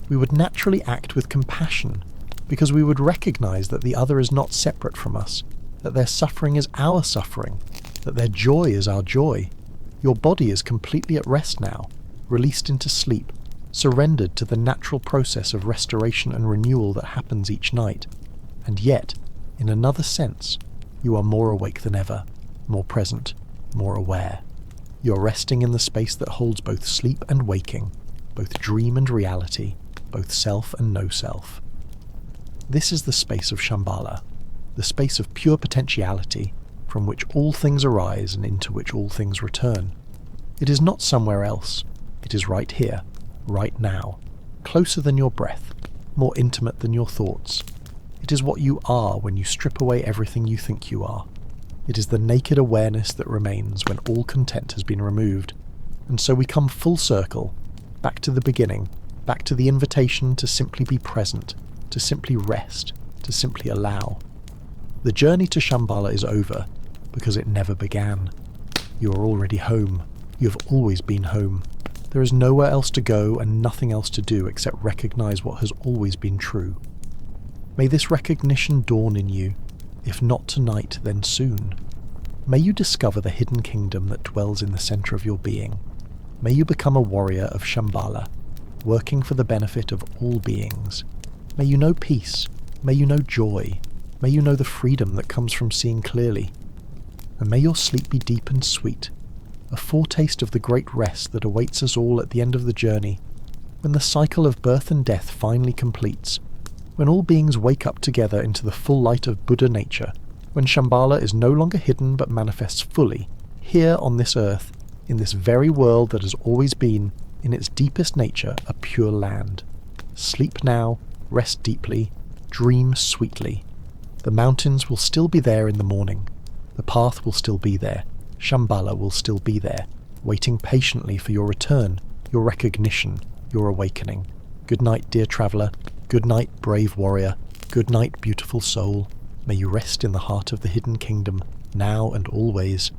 Speaker 1: We would naturally act with compassion, because we would recognize that the other is not separate from us, that their suffering is our suffering, that their joy is our joy. Your body is completely at rest now, released into sleep, surrendered to the natural process of restoration and renewal that happens each night. And yet, in another sense, you are more awake than ever, more present, more aware. You're resting in the space that holds both sleep and waking, both dream and reality, both self and no self. This is the space of Shambhala, the space of pure potentiality, from which all things arise and into which all things return. It is not somewhere else. It is right here, right now, closer than your breath, more intimate than your thoughts. It is what you are when you strip away everything you think you are. It is the naked awareness that remains when all content has been removed. And so we come full circle, back to the beginning, back to the invitation to simply be present, to simply rest, to simply allow. The journey to Shambhala is over, because it never began. You are already home. You have always been home. There is nowhere else to go and nothing else to do except recognize what has always been true. May this recognition dawn in you, if not tonight, then soon. May you discover the hidden kingdom that dwells in the center of your being. May you become a warrior of Shambhala, working for the benefit of all beings. May you know peace. May you know joy. May you know the freedom that comes from seeing clearly. And may your sleep be deep and sweet, a foretaste of the great rest that awaits us all at the end of the journey, when the cycle of birth and death finally completes, when all beings wake up together into the full light of Buddha nature, when Shambhala is no longer hidden but manifests fully, here on this earth, in this very world that has always been, in its deepest nature, a pure land. Sleep now, rest deeply, dream sweetly. The mountains will still be there in the morning. The path will still be there. Shambhala will still be there, waiting patiently for your return, your recognition, your awakening. Good night, dear traveller. Good night, brave warrior. Good night, beautiful soul. May you rest in the heart of the hidden kingdom, now and always.